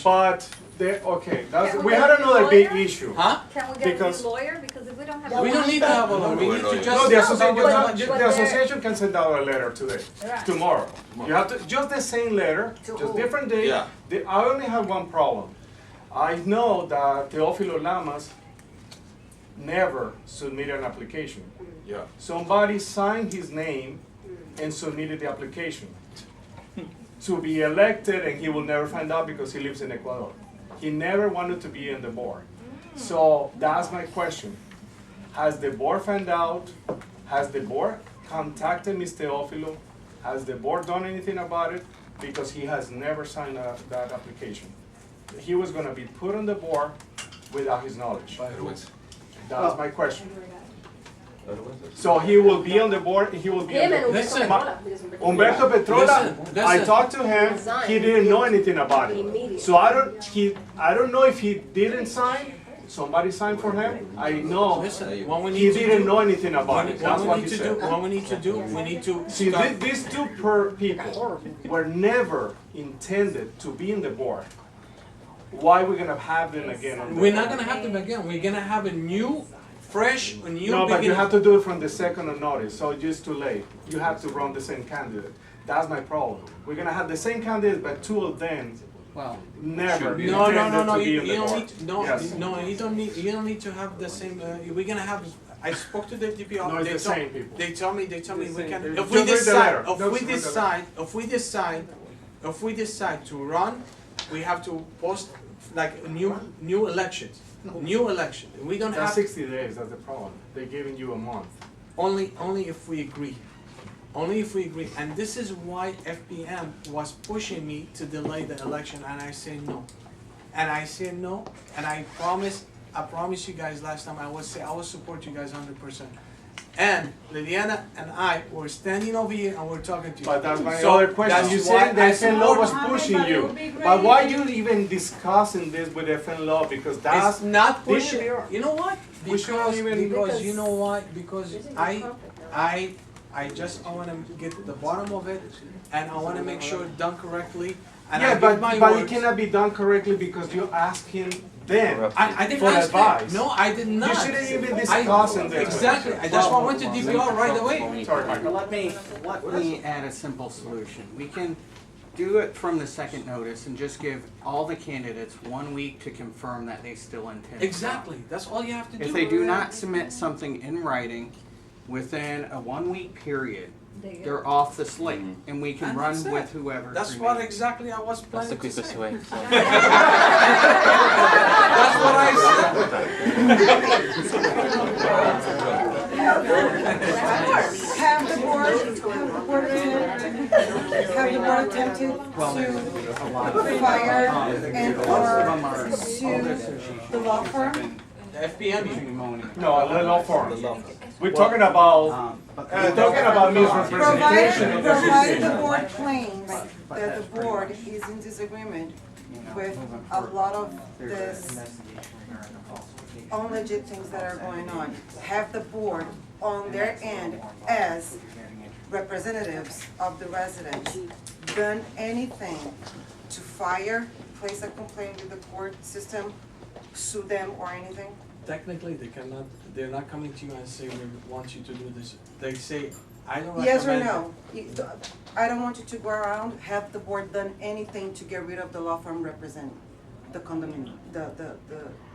But, okay, Can we we had get another a big lawyer? issue. Huh? Can we get a Because- new lawyer? Because if we don't have. Yeah, We don't need to have a lawyer, we need to just. No, the association, but the they're- association can send out a letter today, Right. tomorrow. You have to, just the same letter, To just who? different date. Yeah. I only have one problem. I know that Teófilo Lamas never submitted an application. Yeah. Somebody signed his name and submitted the application to be elected, and he will never find out because he lives in Ecuador. He never wanted to be in the board. So that's my question. Has the board found out? Has the board contacted Mr. Teófilo? Has the board done anything about it? Because he has never signed that application. He was gonna be put on the board without his knowledge. That's my question. So he will be on the board, he will be on Him and the. Listen. Humberto Petrola, Listen, I listen. talked to him, he didn't know anything about it. So I don't know if he didn't sign, somebody signed for him, I know. Listen, what we He need to didn't do. know anything about it, that's what he said. What we need to do, we need to. See, start- these two people were never intended to be in the board. Why we gonna have them again on the We're board? not gonna have them again, we're gonna have a new, fresh, a new No, but you beginning. have to do it from the second of notice, so it's just too late. You have to run the same candidate. That's my problem. We're gonna have the same candidate, but two of them Well, never No, intended to be you in the don't board. need, to- no, Yes. no, you don't need to have the same, we're gonna have, I spoke to the DPR. No, it's they the told- same people. They tell me we Just can, read if we the decide, letter. if Just we read the letter. decide, if we decide to run, we have to post like a new elections, new election. We don't That's have, 60 days, that's the problem. They're giving you a month. only if we agree. Only if we agree, and this is why FPM was pushing me to delay the election, and I say no. And I say no, and I promise you guys last time, I will support you guys 100%. And Liliana and I were standing over here and we're talking to you. But that's my So other question. that's You why said the I FNLO was support- pushing But it you. would be But why great you even discussing this with FNLO? Because that's, It's not This- pushing, you know what? We shouldn't even- Because you know why? Because I just, I wanna get to the bottom of it, and I wanna make sure it's done correctly, and I yeah, give my but it words. cannot be done correctly because you asked him then. I didn't for ask advice. him. No, I did not. You shouldn't even I- discuss in this. Exactly, that's why I went to DPR right away. Sorry, Michael. let me add a simple solution. We can do it from the second notice and just give all the candidates 1 week to confirm that they still intend to run. Exactly, that's all you have to do. If they do not submit something in writing within a 1 week period, they're off the slate, and we can And run that's it. with whoever. That's what exactly I was That's the planning to quickest say. way. That's what I said. Have the board attempted to fire and or sue the law firm? The FPM. No, a law firm. We're talking about, misrepresentation. Provided the board claims that the board is in disagreement with a lot of this unlegit things that are going on. Have the board on their end as representatives of the residents done anything to fire, place a complaint with the court system, sue them or anything? Technically, they're not coming to you and say, we want you to do this. They say, I don't recommend. Yes or no? I don't want you to go around, have the board done anything to get rid of the law firm representing the condominium,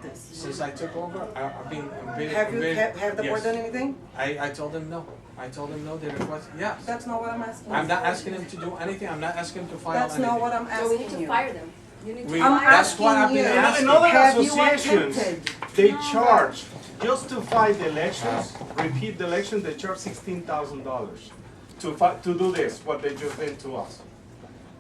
this? Since I took over, I've been, Have the board yes. done anything? I told them no. I told them no, they request, yes. That's not what I'm asking. I'm not asking them to do anything, I'm not asking them to file anything. That's not what I'm So we need asking to you. fire them. You need to We- fire. that's what I've been asking you. asking. In other Have you associations, attempted? they charge, just to fight the elections, repeat the election, they charge $16,000 to do this, what they just did to us.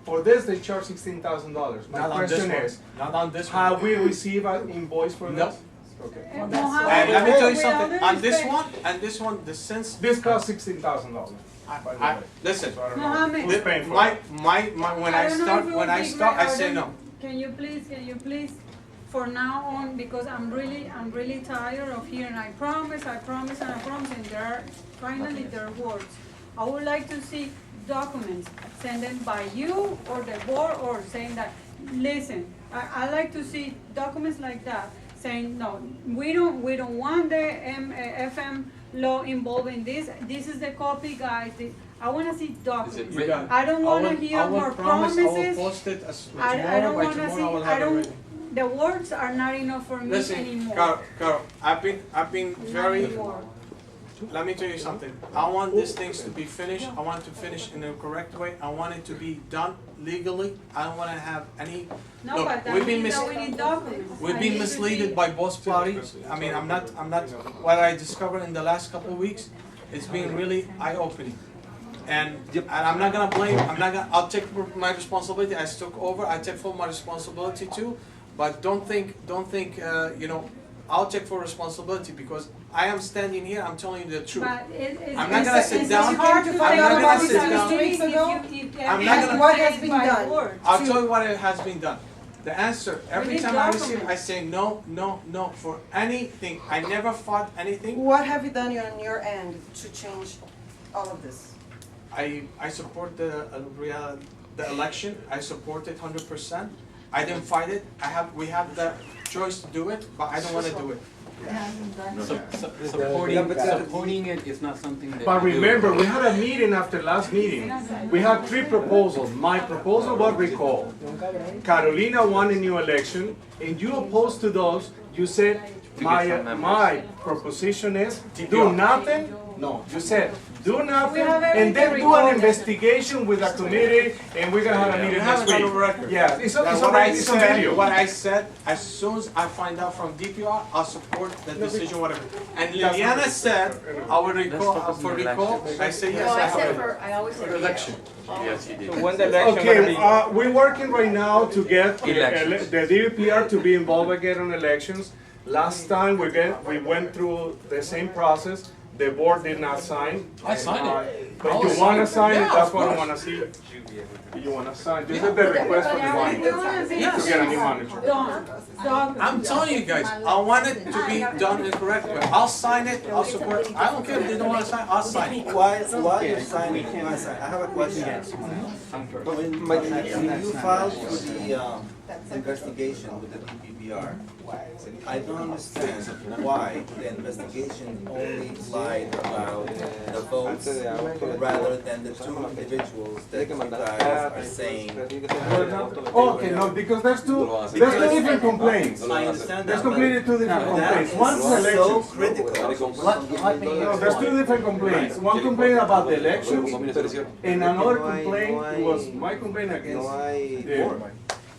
For this, they charge $16,000. My Not on this question one. is, Not on this one. have we received an invoice for No. this? Okay. And let me tell you something, on this one, the sense, This cost $16,000, by the way. listen, So I don't know Mohammed. who's paying for it. when I start, I say no. Can you please, for now on, because I'm really tired of hearing, I promise, and there are, finally there are words. I would like to see documents sent in by you or the board or saying that, listen, I like to see documents like that, saying, no, we don't want the FM law involved in this. This is the copy, guys. I wanna see documents. You got it. I don't wanna hear more promises. I will post it as I tomorrow, don't by wanna tomorrow see, I will I have it don't, ready. the words are not enough for me Listen, anymore. Carol, I've been Not very, anymore. let me tell you something. I want these things to be finished. I want to finish in the correct way. I want it to be done legally. I don't wanna have any, No, look, but that we've been means that mis- we need documents. we've I been need to misleaded see- by both parties. I mean, I'm not, what I discovered in the last couple of weeks, it's been really eye-opening. And I'm not gonna blame, I'll take my responsibility, I took over, I take full my responsibility too, but don't think, you know, I'll take full responsibility because I am standing here, I'm telling you the truth. But it's I'm not gonna sit down. It's hard to I'm find not out gonna about sit this down. if I'm not gonna- What has been by done? words. I'll tell you what it has been done. The answer, every need time I receive, I documents. say no, no, no, for anything. I never fought anything. What have you done on your end to change all of this? I support the election, I support it 100%. I didn't fight it, we have the choice to do it, but I don't wanna do it. Supporting it is not something that. But we do. remember, we had a meeting after last meeting. We had 3 proposals. My proposal was recall. Carolina won a new election, and you opposed to those. You said, my proposition is, do nothing. No, you said, do nothing, and then do an investigation with a committee, and we're gonna have a You meeting have next it on week. the record. Yeah, it's That's on what I it's on said, video. what I said, as soon as I find out from DPR, I'll support the decision, whatever. And Liliana said, I will recall, for recall, I say yes, No, I I said have it. for, I always said For election. Yes, he did. When the election gonna Okay, be? we're working right now to get Elections. the DVPR to be involved again on elections. Last time we went through the same process, the board did not sign. I signed it. But you wanna sign it, Yeah, that's of what I course. wanna see. You wanna sign, this is the request for the We monitor, wanna see Yes. to get a new monitor. done, documents. I'm telling you guys, I want it to be done in the correct way. I'll sign it, I'll support it. I don't care if they don't wanna sign, I'll sign it. Why you're signing, I have a question. When you filed for the investigation with the DPPR, I don't understand why the investigation only lied about the votes rather than the 2 individuals that you guys are saying. Okay, no, because there's two different complaints. I understand There's that, but completely 2 different that complaints. One's is so elections. critical. No, there's 2 different complaints. One complaint about the elections, and another complaint was my complaint against the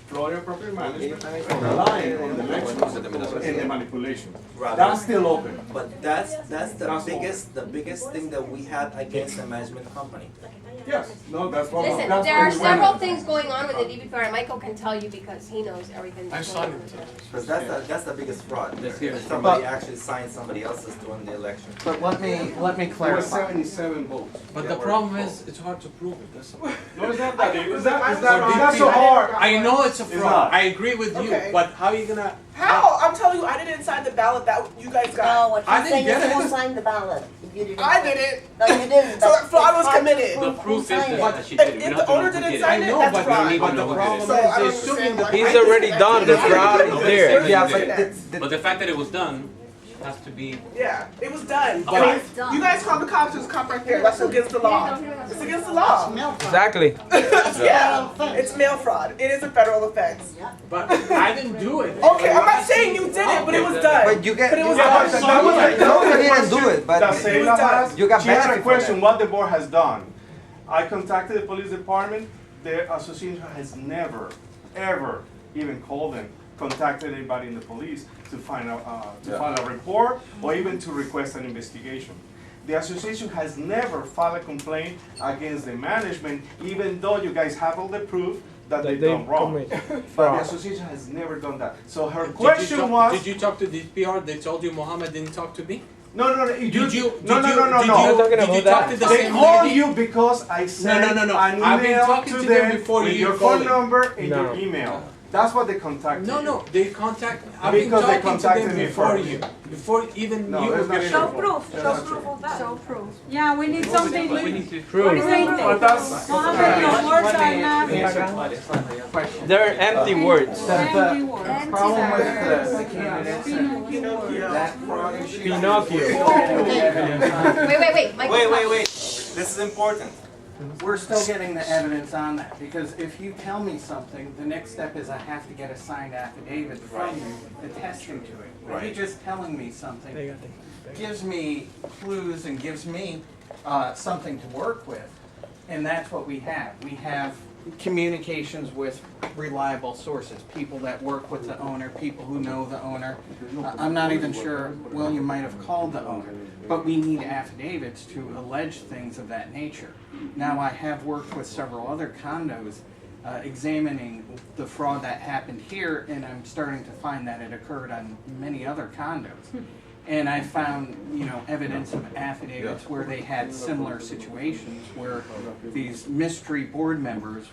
Florida Property Management relying on the elections and the manipulation. Right. That's still open. But that's That's the biggest thing that we had against the management company. Yes, no, that's what, Listen, that's there are what we several went. things going on with the DVPR, and Michael can tell you because he knows everything I that's signed going on. it. Because that's the biggest fraud. Let's hear it. Somebody actually signed somebody else's during the election. But let me There were clarify. 77 votes. But the problem is, it's hard to prove it, that's all. No, it's not that, is that so hard? I know it's a It's fraud, not. I agree with you, Okay. but how are you gonna? How? I'm telling you, I didn't sign the ballot that you guys got. No, what I you're didn't saying get is it. who signed the ballot. You didn't. I didn't. No, you didn't. So but fraud it's was hard to committed. prove The who proof is signed that it. she did it. We If don't the have to know owner who didn't did it. sign I it, know, that's but fraud. the know who did problem it. is, So I don't they're assuming understand the. why- He's already done the fraud is there. Yeah, but But the fact that it was done has to be. Yeah, it was done. But- I mean, you guys call the cops, there's a cop right there. That's against the law. It's against the law. Exactly. Yeah, it's mail fraud. It is a federal offense. But I didn't do it. Okay, I'm not saying you did it, but it was done. But you get. But it was Yeah, done. but that was No, you didn't do it, but That Seila has, you got she had benefit a from question, that. what the board has done. I contacted the police department, the association has never, ever even called them, contacted anybody in the police to find out, to file a report or even to request an investigation. The association has never filed a complaint against the management, even though you guys have all the proof that they done wrong. But the association has never done that. So her question was. Did you talk to DPR? They told you Mohammed didn't talk to me? No, no, no, Did you? no, Did you? no, no, no, Did no. you, did you talk to the They same called lady? you because I sent no. an I've been email talking to to them them before with you your called phone them. number and No. your email. That's what they contacted you. No, they contact, I've been Because they talking to them contacted me before first. you, before even No, you there's not get show it. proof of that. Show proof. Yeah, we need something. We need to. What is it? But that's, Mohammed, your words are not Question. They're empty words. empty words. Problem with the candidates, that fraud issue. Pinocchio. Wait, Michael. Wait. This is important. We're still getting the evidence on that, because if you tell me something, the next step is I have to get a signed affidavit from you attesting to it. But you just telling me something gives me clues and gives me something to work with, and that's what we have. We have communications with reliable sources, people that work with the owner, people who know the owner. I'm not even sure William might have called the owner, but we need affidavits to allege things of that nature. Now, I have worked with several other condos examining the fraud that happened here, and I'm starting to find that it occurred on many other condos. And I found, evidence of affidavits where they had similar situations where these mystery board members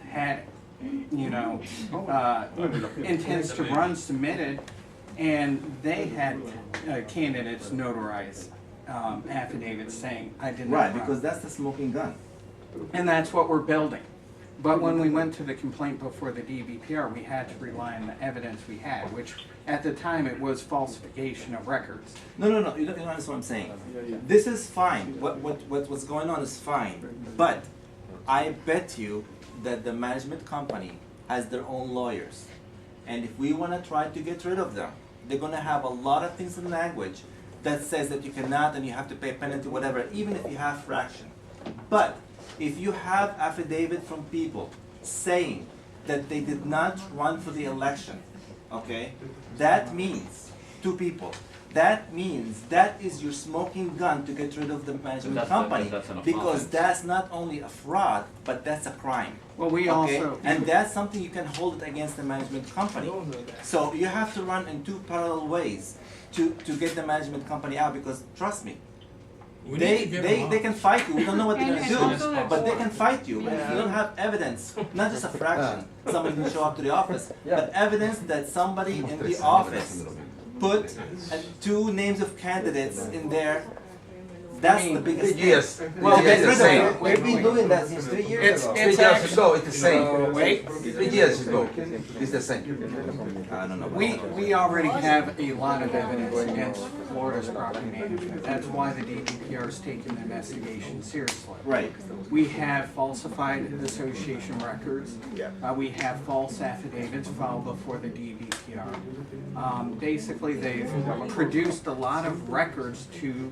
had intents to run submitted, and they had candidates notarize affidavits saying, I did not Right, run." because that's the smoking gun. And that's what we're building. But when we went to the complaint before the DBPR, we had to rely on the evidence we had, which at the time it was falsification of records. No, you don't understand what I'm saying. This is fine. What's going on is fine. But I bet you that the management company has their own lawyers. And if we want to try to get rid of them, they're going to have a lot of things in language that says that you cannot and you have to pay penalty, whatever, even if you have fraction. But if you have affidavit from people saying that they did not run for the election, okay, that means two people. That means that is your smoking gun to get rid of the management That's company, an because offense. that's not only a fraud, but that's a crime. Well, we Okay? also, And that's something you can hold it against the management company. So you have to run in two parallel ways to get the management company out, because trust me, We need they to get they them they out. can fight you. We don't know what they're And gonna also do, the but they board. can fight you. And if you don't have evidence, not just a fraction, somebody didn't show up to the office, but evidence that somebody in the office put two names of candidates in there. That's the biggest thing. Yes. Well, Yes, get the rid of same. them. We've been doing that since 3 years ago. 3 years ago, it's the same. wait, 3 years ago, it's the same. I don't know. we already have a lot of evidence against Florida's property management. That's why the DPPR is taking the investigation seriously. Right. We have falsified association records. We have false affidavits filed before the DBPR. Basically, they've produced a lot of records to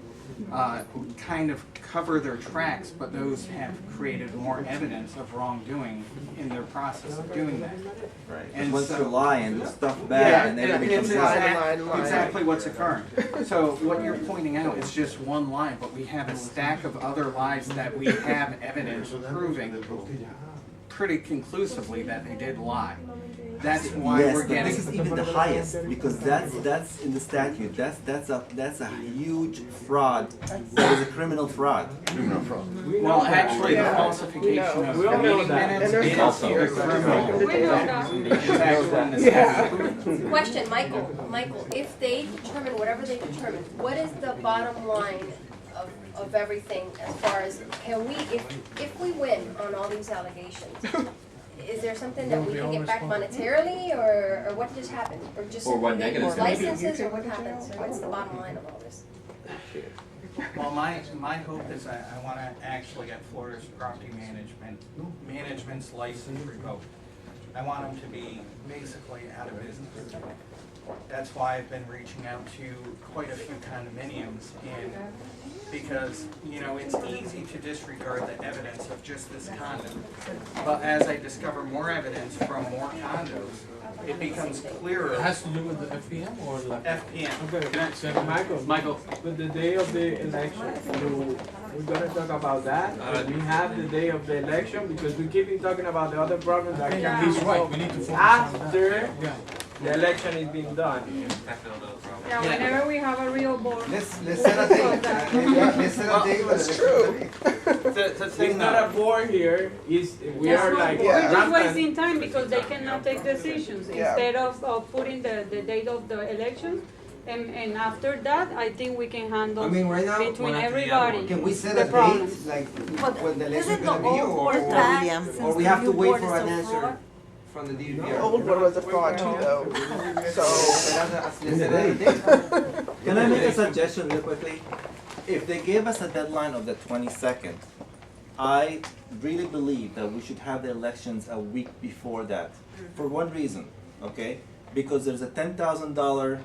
kind of cover their tracks, but those have created more evidence of wrongdoing in their process of doing that. Right. And Once so- you lie and do stuff bad, and everything it's comes out. exactly what's occurring. So what you're pointing out is just one lie, but we have a stack of other lies that we have evidence proving pretty conclusively that they did lie. That's why Yes, we're but getting. this is even the highest, because that's in the statute. That's a huge fraud. That is a criminal fraud. Well, actually, the falsification of the meeting minutes is a criminal. We know that. It's actually in the statute. Question, Michael, if they determine whatever they determine, what is the bottom line of everything as far as, can we, if we win on all these allegations, is there something that we can get back monetarily, or what just happened? Or just Or what simply make more negatives? licenses, or what happens, or what's the bottom line of all this? Well, my hope is I want to actually get Florida's property management's license revoked. I want them to be basically out of business. That's why I've been reaching out to quite a few condominiums, and because, it's easy to disregard the evidence of just this condo. But as I discover more evidence from more condos, it becomes clearer. It has to do with the FPM or like? FPM. Michael, But the day of the election, we're gonna talk about that. We have the day of the election because we keep talking about the other problems that can be He's right, solved we need to focus on that. after Yeah. the election is being done. Yeah, whenever we have a real board. Let's set a date. Let's set a date. That's true. It's not a board here, we That's are not- like. We're just rampant. wasting time because they cannot take decisions. Yeah. Instead of putting the date of the election, and after that, I think we can handle I mean, right now, between everybody can we set the a date, problems. like But when the election is isn't gonna the be, old board back since or we the have to new wait board for is an so answer far? from the The DVR? old board was a fraud too, though. So, Let's set a date. Can I make a suggestion real quickly? If they gave us a deadline of the 22nd, I really believe that we should have the elections a week before that. For one reason, okay? Because there's a $10,000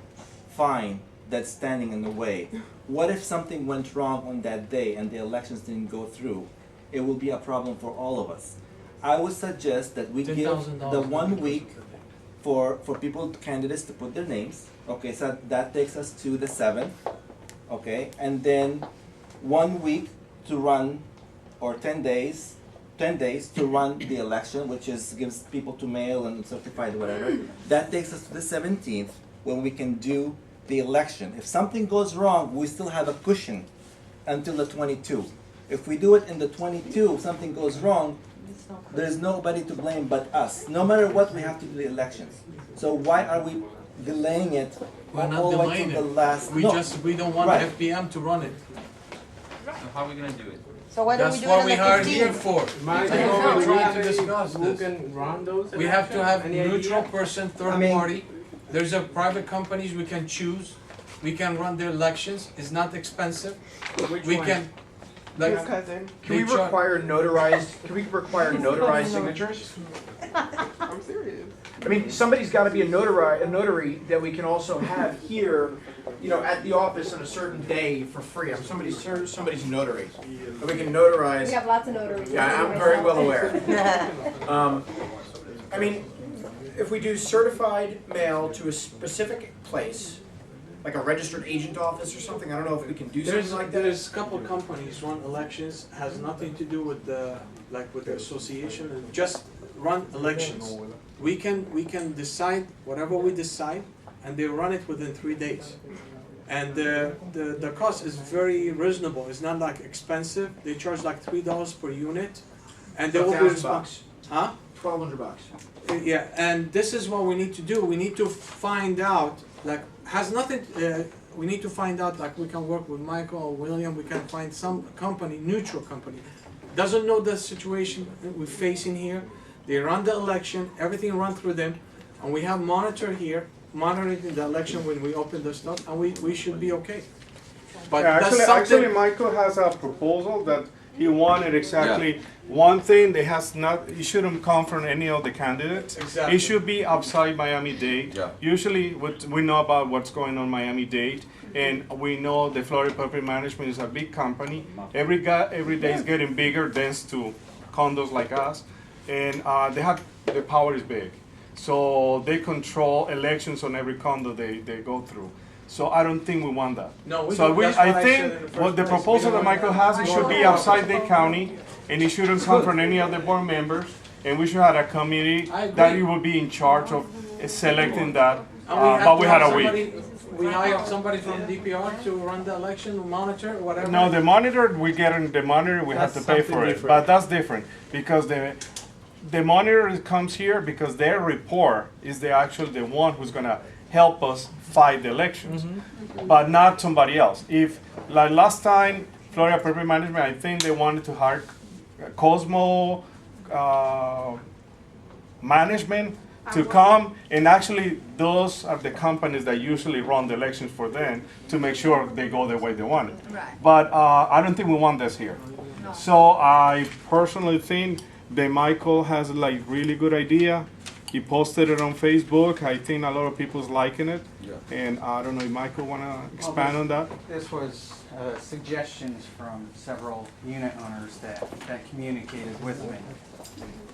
fine that's standing in the way. What if something went wrong on that day and the elections didn't go through? It will be a problem for all of us. I would suggest that we give $10,000 the 1 week for people, candidates to put their names. Okay, so that takes us to the 7th, okay? And then 1 week to run, or 10 days to run the election, which is gives people to mail and certified whatever. That takes us to the 17th, when we can do the election. If something goes wrong, we still have a cushion until the 22. If we do it in the 22, if something goes wrong, there's nobody to blame but us. No matter what, we have to do the elections. So why are we delaying it We're not all the way delaying to the it. last? We No. don't want Right. FPM to run it. So how are we gonna do it? So why don't we That's do it what on we the hired here 15th? for. Mike, I know we're trying to discuss who this. can run those We have to have elections? Any neutral idea? person, I third mean- party. There's a private companies we can choose. We can run their elections. It's not expensive. Which We one? can, like, cousin. Can we require notarized signatures? I'm serious. I mean, somebody's gotta be a notary that we can also have here, you know, at the office on a certain day for free. I'm somebody's notary. And we can notarize. We have lots of notaries. Yeah, I'm very well aware. I mean, if we do certified mail to a specific place, like a registered agent office or something, I don't know if we can do something like that. there's a couple companies run elections, has nothing to do with the, like with the association, and just run elections. We can decide whatever we decide, and they run it within 3 days. And the cost is very reasonable, it's not like expensive, they charge like $3 per unit, and they will be $1,000. Huh? $1,200. Yeah, and this is what we need to do. We need to find out, like, has nothing, we need to find out, like, we can work with Michael or William, we can find some company, neutral company, doesn't know the situation we're facing here. They run the election, everything run through them, and we have monitor here, monitoring the election when we open the stuff, and we should be okay. But Yeah, that's actually, something, Michael has a proposal that he wanted exactly one thing that has not, it shouldn't come from any of the candidates. Exactly. It should be outside Miami-Dade. Yeah. Usually, we know about what's going on Miami-Dade, and we know the Florida Property Management is a big company. Every day is getting bigger, thanks to condos like us, and the power is big. So they control elections on every condo they go through. So I don't think we want that. No, we So don't. That's what I I think said in the first what the place. proposal We don't that Michael want has, it should be outside the county, and it shouldn't come from any of the board members, and we should have a committee I agree. that it will be in charge of selecting that, and we have but to we have had a week. somebody, we hired somebody from DPR to run the election, monitor, whatever. No, the monitor, we get in the monitor, we have to That's pay something for it, different. but that's different, because the monitor comes here because their report is the one who's gonna help us fight the elections, but not somebody else. If, like last time, Florida Property Management, I think they wanted to hire Cosmo Management to come, and actually those are the companies that usually run the elections for them to make sure they go the way they want it. Right. But I don't think we want this here. So I personally think that Michael has like really good idea. He posted it on Facebook. I think a lot of people's liking it. Yeah. And I don't know if Michael wanna expand on that? This was suggestions from several unit owners that communicated with me.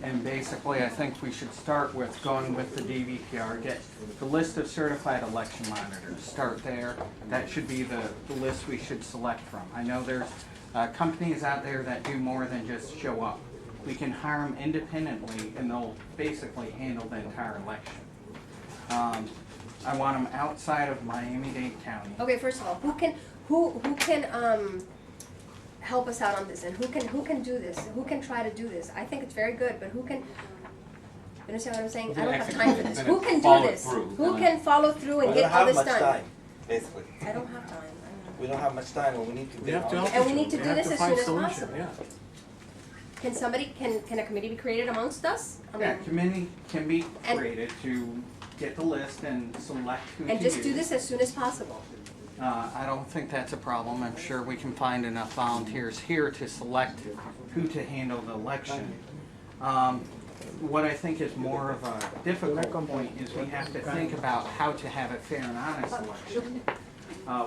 And basically, I think we should start with going with the DVPR, get the list of certified election monitors, start there. That should be the list we should select from. I know there's companies out there that do more than just show up. We can hire them independently and they'll basically handle the entire election. I want them outside of Miami-Dade County. Okay, first of all, who can help us out on this, and who can do this? Who can try to do this? I think it's very good, but who can? You understand what I'm saying? I don't have time for this. Who can do this? Who can follow through and get all this done? We don't have much time, basically. I don't have time. We don't have much time, and we need to We get have to on. help And we each need to other. do have this to as find soon as solution, possible. yeah. Can somebody, can a committee be created amongst us? I mean, Yeah, committee can be And- created to get the list and select who to and just do use. this as soon as possible. I don't think that's a problem. I'm sure we can find enough volunteers here to select who to handle the election. What I think is more of a difficult point is we have to think about how to have a fair and honest election.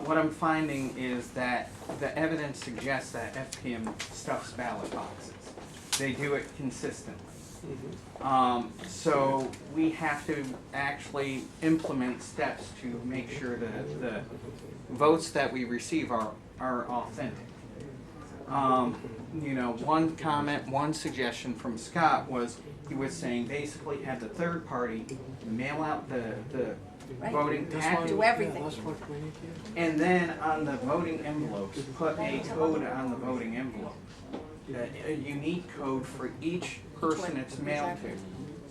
What I'm finding is that the evidence suggests that FPM stuffs ballot boxes. They do it consistently. So we have to actually implement steps to make sure that the votes that we receive are authentic. You know, one comment, one suggestion from Scott was, he was saying basically have the third party mail out the Right. voting That's why- packet. Do everything. Yeah, that's what we need to. And then on the voting envelopes, put a code on the voting envelope. A unique code for each person it's mailed to.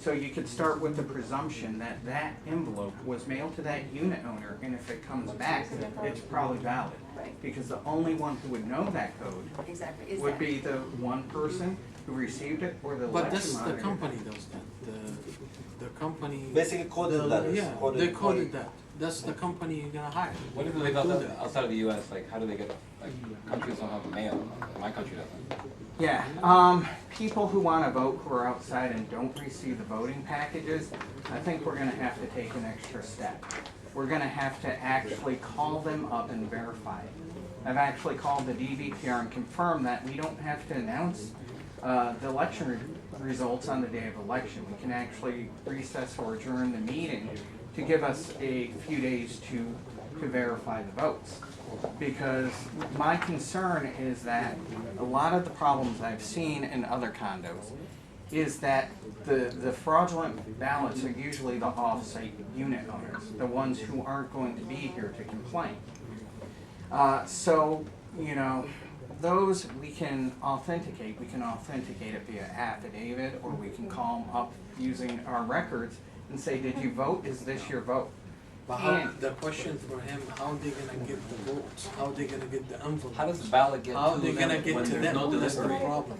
So you could start with the presumption that that envelope was mailed to that unit owner, and if it comes back, it's probably valid. Right. Because the only one who would know that code Exactly, is would that. be the one person who received it or the But election this, the monitor. company does that, the company. Basically coded letters. Yeah, they coded that, that's the company you're gonna hire. What if they live outside of the US, like how do they get, like countries don't have mail, my country doesn't. Yeah, people who wanna vote who are outside and don't receive the voting packages, I think we're gonna have to take an extra step. We're gonna have to actually call them up and verify it. I've actually called the DVPR and confirmed that we don't have to announce the election results on the day of election. We can actually recess or adjourn the meeting to give us a few days to verify the votes. Because my concern is that a lot of the problems I've seen in other condos is that the fraudulent ballots are usually the off-site unit owners, the ones who aren't going to be here to complain. So, you know, those we can authenticate it via affidavit, or we can call them up using our records and say, did you vote, is this your vote? But how, And- the question for him, how are they gonna get the votes, how are they gonna get the envelope? How does the ballot get How to are they gonna them get when to there's them, no that's the delivery? problem.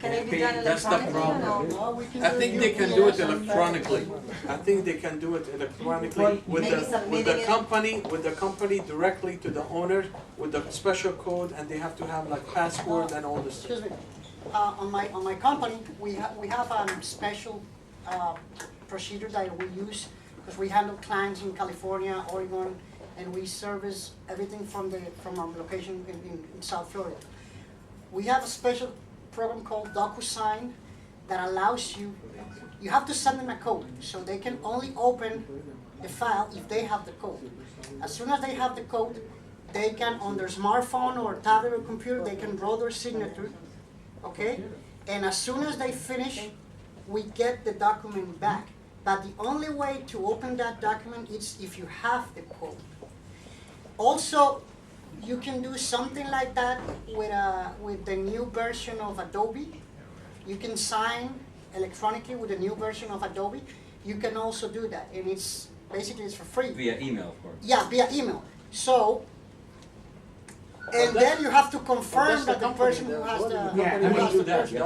Can it be done That's the electronically? problem. I think they can do it electronically. I think they can do it electronically with Maybe the submitting it- company directly to the owner with the special code, and they have to have like password and all this. Excuse me, on my company, we have special procedure that we use, because we handle clients in California, Oregon, and we service everything from our location in South Florida. We have a special program called DocuSign that allows you have to send them a code, so they can only open the file if they have the code. As soon as they have the code, they can, on their smartphone or tablet or computer, they can draw their signature, okay? And as soon as they finish, we get the document back. But the only way to open that document is if you have the code. Also, you can do something like that with the new version of Adobe. You can sign electronically with the new version of Adobe. You can also do that, and it's basically it's for free. Via email, of course. Yeah, via email. So, and then you have to confirm that the person who has the Yeah, who has the person.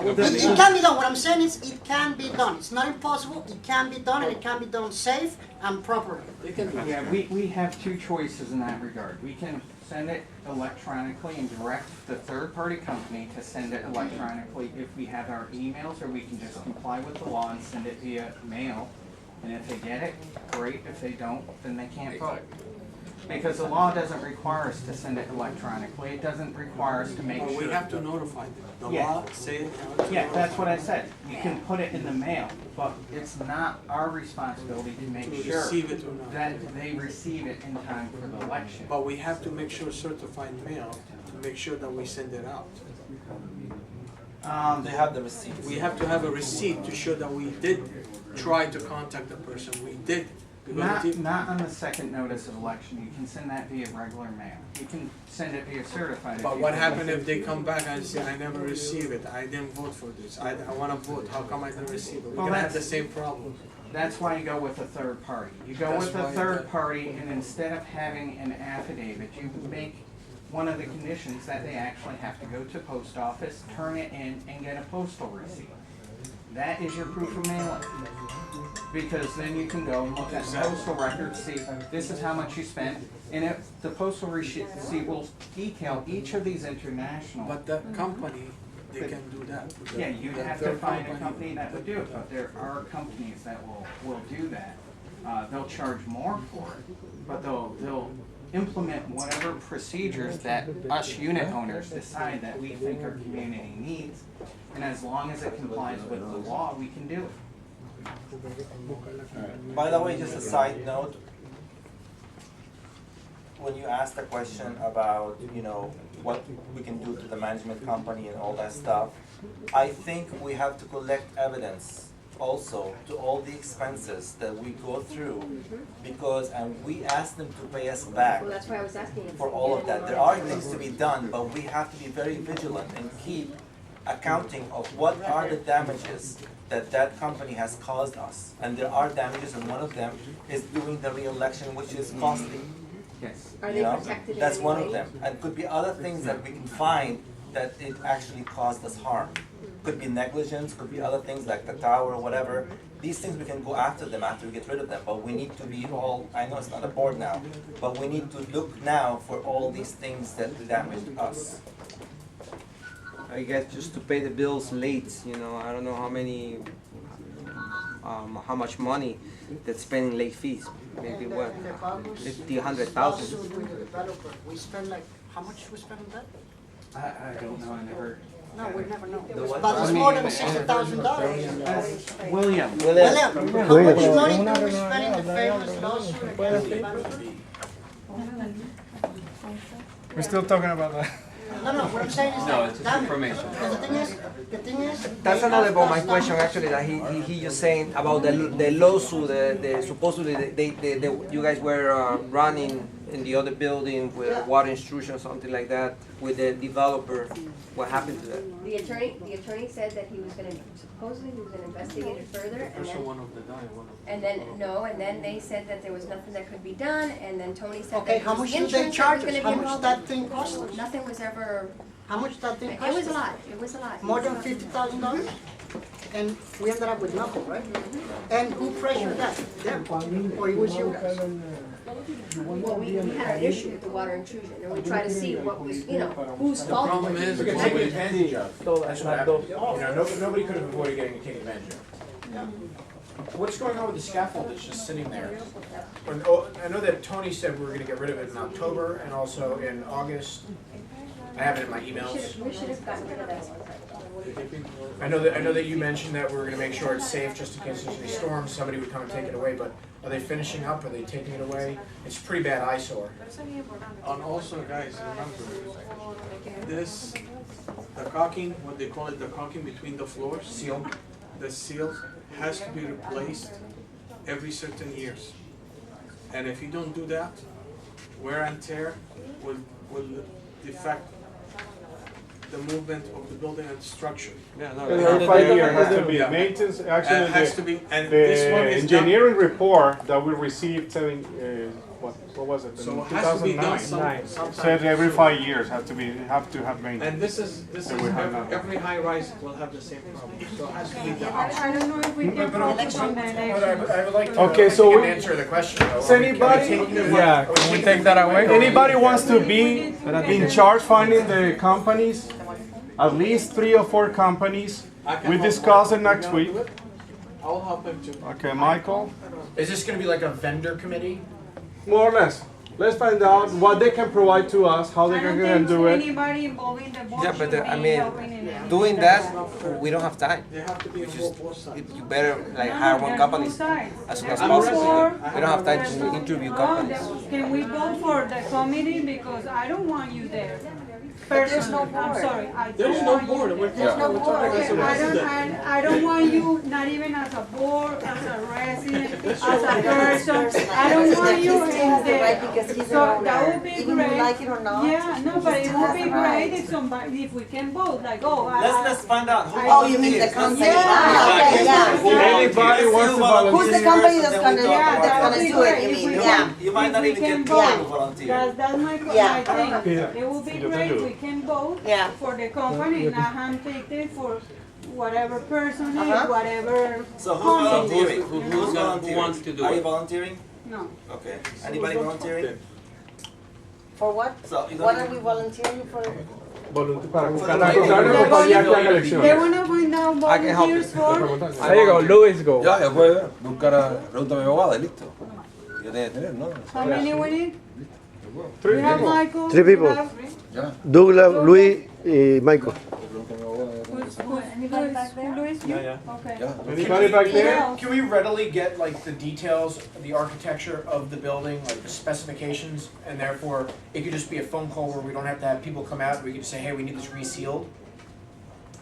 It can be done. What I'm saying is, it can be done. It's not impossible. It can be done, and it can be done safe and properly. Yeah, we have two choices in that regard. We can send it electronically and direct the third-party company to send it electronically if we have our emails, or we can just comply with the law and send it via mail. And if they get it, great. If they don't, then they can't vote. Because the law doesn't require us to send it electronically. It doesn't require us to make But sure. we have to notify them. The Yeah. law say. Yeah, that's what I said. You can put it in the mail, but it's not our responsibility to make To sure receive it or not. that they receive it in time for the election. But we have to make sure certified mail to make sure that we send it out. They have the receipt. We have to have a receipt to show that we did try to contact the person, we did Not on the second notice of election, you can send that via regular mail. You can send it via certified. if But you what feel happened like if they come back and say, I never received it, I didn't vote for this, I wanna vote, how come I didn't receive it? We're Well, gonna have the that's- same problem. That's why you go with a third party. You go That's with a why third the- party, and instead of having an affidavit, you make one of the conditions that they actually have to go to post office, turn it in, and get a postal receipt. That is your proof of mailing. Because then you can go and look at the postal record, see, this is how much you spent, and if the postal receipt will detail each of these international. But the company, they can do that. Yeah, you'd The have to third find a company that would do it, but there are companies that will do that. They'll charge more for it, but they'll implement whatever procedures that us unit owners decide that we think our community needs. And as long as it complies with the law, we can do it. By the way, just a side note, when you asked the question about, you know, what we can do to the management company and all that stuff, I think we have to collect evidence also to all the expenses that we go through, because, and we ask them to pay us back Well, that's why I was asking you. for all of that. There are things to be done, but we have to be very vigilant and keep accounting of what are the damages that that company has caused us. And there are damages, and one of them is doing the re-election, which is costly. Yes. Are You they know? protected in That's any one of way? them. And could be other things that we can find that it actually caused us harm. Could be negligence, could be other things like the tower or whatever. These things we can go after them after we get rid of them, but we need to be all, I know it's not a board now, but we need to look now for all these things that damaged us. I guess just to pay the bills late, you know, I don't know how many, how much money that's spending late fees. Maybe what, 50, 100,000? Lawsuit with the developer, we spend like, how much we spend on that? I don't know, I never. No, we never know. The what? But it's more than $60,000. William. William, how much money do we spend in the famous lawsuit against the developer? We're still talking about that. No, what I'm saying is No, that it's just damage. information. Because the thing is. That's they another about my asked us question not- actually, that he just saying about the lawsuit, the supposedly you guys were running in the other building with water intrusion or something like that with the developer. What happened to that? The attorney said that he was gonna, supposedly he was gonna investigate it further, and Also then, one of the dying, one of. and then they said that there was nothing that could be done, and then Tony said Okay, that how it was much the did they insurance that charge was us? gonna How be much involved. that thing cost us? Nothing was ever, How much that thing cost it was a us? lot, it was a lot. More than $50,000? And we ended up with nothing, right? And who pressured that? Them? Or it was you guys? Well, we had an issue with the water intrusion, and we tried to see what was, you know, whose fault problem was is- it. We could take advantage of. That's what happened. You know, nobody could have avoided getting taken advantage of. What's going on with the scaffold that's just sitting there? I know that Tony said we were gonna get rid of it in October and also in August. I have it in my emails. We should have gotten rid of that. I know that you mentioned that we were gonna make sure it's safe just in case there's any storms, somebody would come and take it away, but are they finishing up? Are they taking it away? It's a pretty bad eyesore. And also, guys, remember, this, the caulking, what they call it, the caulking between the floors. Seal. The seal has to be replaced every certain years. And if you don't do that, wear and tear will affect the movement of the building and structure. Yeah, no, Every 5 years has to be maintenance, It actually, has to be, and this one the is done. engineering report that we received, what was it, in So it has to be done 2009? sometime. Said every 5 years have to have maintenance. And this is And we have none. every high rise will have the same problem, so it has to be the option. I don't know if we can focus on the election. I would like to, Okay, so get we- an answer to the question though. Does anybody- Yeah, can we take that away? Anybody wants to be in charge finding the companies? At least 3 or 4 companies. We discuss it next week. I'll help him too. Okay, Michael? Is this gonna be like a vendor committee? More or less. Let's find out what they can provide to us, how I they don't can do think it. anybody involved in the board Yeah, should but be I mean, helping in it. doing that, we don't have time. They have to be involved both sides. You better like hire one There's company two sides. as soon as There's possible. four. We don't have time to interview companies. Can we vote for the committee, because I don't want you there. But there's person, no I'm board. sorry, I There's don't no want board, you. we're There's no talking board. as a I don't, resident. I don't want you, not even as a board, as a resident, as a person, I don't want you in Because there. he's So an that owner, would be even great. you like it or not. Yeah, no, but it he would has be the great right. if somebody, if we can vote, like, oh, Let's find out who Oh, you mean the volunteers. company? Yeah. Ah, okay, yeah. Anybody wants to volunteer? Who's the company that's gonna, Yeah, that would gonna be do it, great you if mean, we yeah. can- You might not if even we get can people vote. to volunteer. That's my, Yeah. my thing. Yeah. It would be You can great do if it. we can vote Yeah. for the company, not handpick it for whatever person Uh-huh. is, whatever. So who's company. volunteering? Who- Who's who volunteering? wants to do Are it? you volunteering? No. Okay. Anybody volunteering? For what? So you What don't are we volunteering for? Para For buscar la the compañía que haga They elecciones. wanna find out volunteers for, Ahí llegó, Luis, go. Ya, ya puede buscar a pregúntame a mi abogada y listo. Ya tiene que tener, ¿no? how many we need? Three We have people. Michael. Three people. we have- Ya. Douglas, Luis y Michael. Luis, you? Yeah. Okay. Ya. Anybody back there? Yeah. Can we readily get like the details, the architecture of the building, like the specifications, and therefore it could just be a phone call where we don't have to have people come out, we could just say, hey, we need this resealed?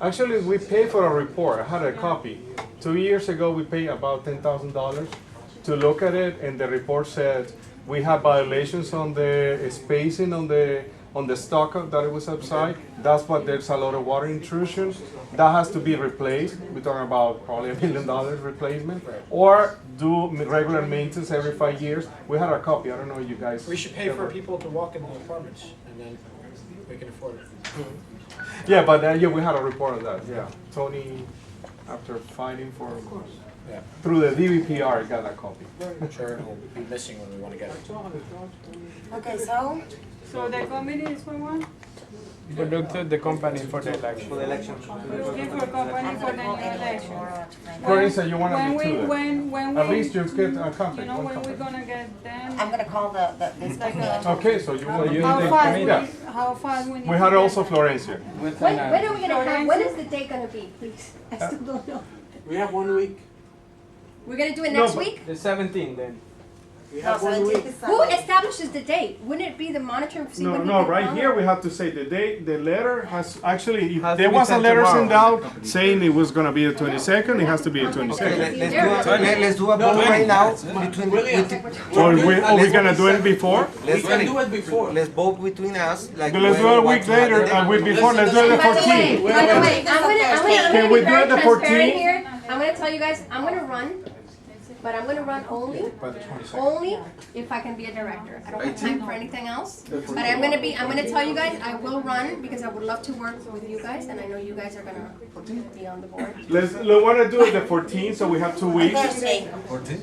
Actually, we pay for a report. I had a copy. 2 years ago, we paid about $10,000 to look at it, and the report said we have violations on the spacing on the stucco that it was upside. That's what there's a lot of water intrusion. That has to be replaced. We're talking about probably $1 million replacement, or do regular maintenance every 5 years. We had a copy. I don't know you guys. We should pay for people to walk in the apartments, and then we can afford it. Yeah, but yeah, we had a report on that. Yeah, Tony, after fighting for Yeah. through the DVPR, got a copy. I'm sure it'll be missing when we want to get it. Okay, so, So the committee is for what? We look to the company for the election. For the election. We're looking for a company for the new election. For instance, you want to When do we, two. when we. At least you get a You contact. know, one when we're contact. gonna get them? I'm gonna call this Like, company. Okay, so you want to How do fast yeah. how fast we need We to had get also them? Florencia. When are we gonna have, when is the date gonna be, please? I still don't know. We have 1 week. We're gonna do it No, next but- week? The 17th then. We No, have 1 17th week. is Who Sunday. establishes the date? Wouldn't it be the monitor and see No, when he no, can right come? here we have to say the date, the letter has, actually, if Has to there be was a sent letter sent tomorrow. out saying it was gonna be the 22nd, it has to be the Okay, 22nd. let's do a vote right now between, Or we gonna do it before? We can do it before. let's vote between us, like. Let's do it a week later, a week before, let's do it the By the way, 14th. by the way, I'm Can gonna we be do very it the transparent 14th? here. I'm gonna tell you guys, I'm gonna run, but I'm gonna run only if I can be a director. I don't have time for anything else. But I'm gonna tell you guys, I will run because I would love to work with you guys, and I know you guys are gonna be on the board. Let's wanna do it the 14th, so we have 2 weeks. Thursday.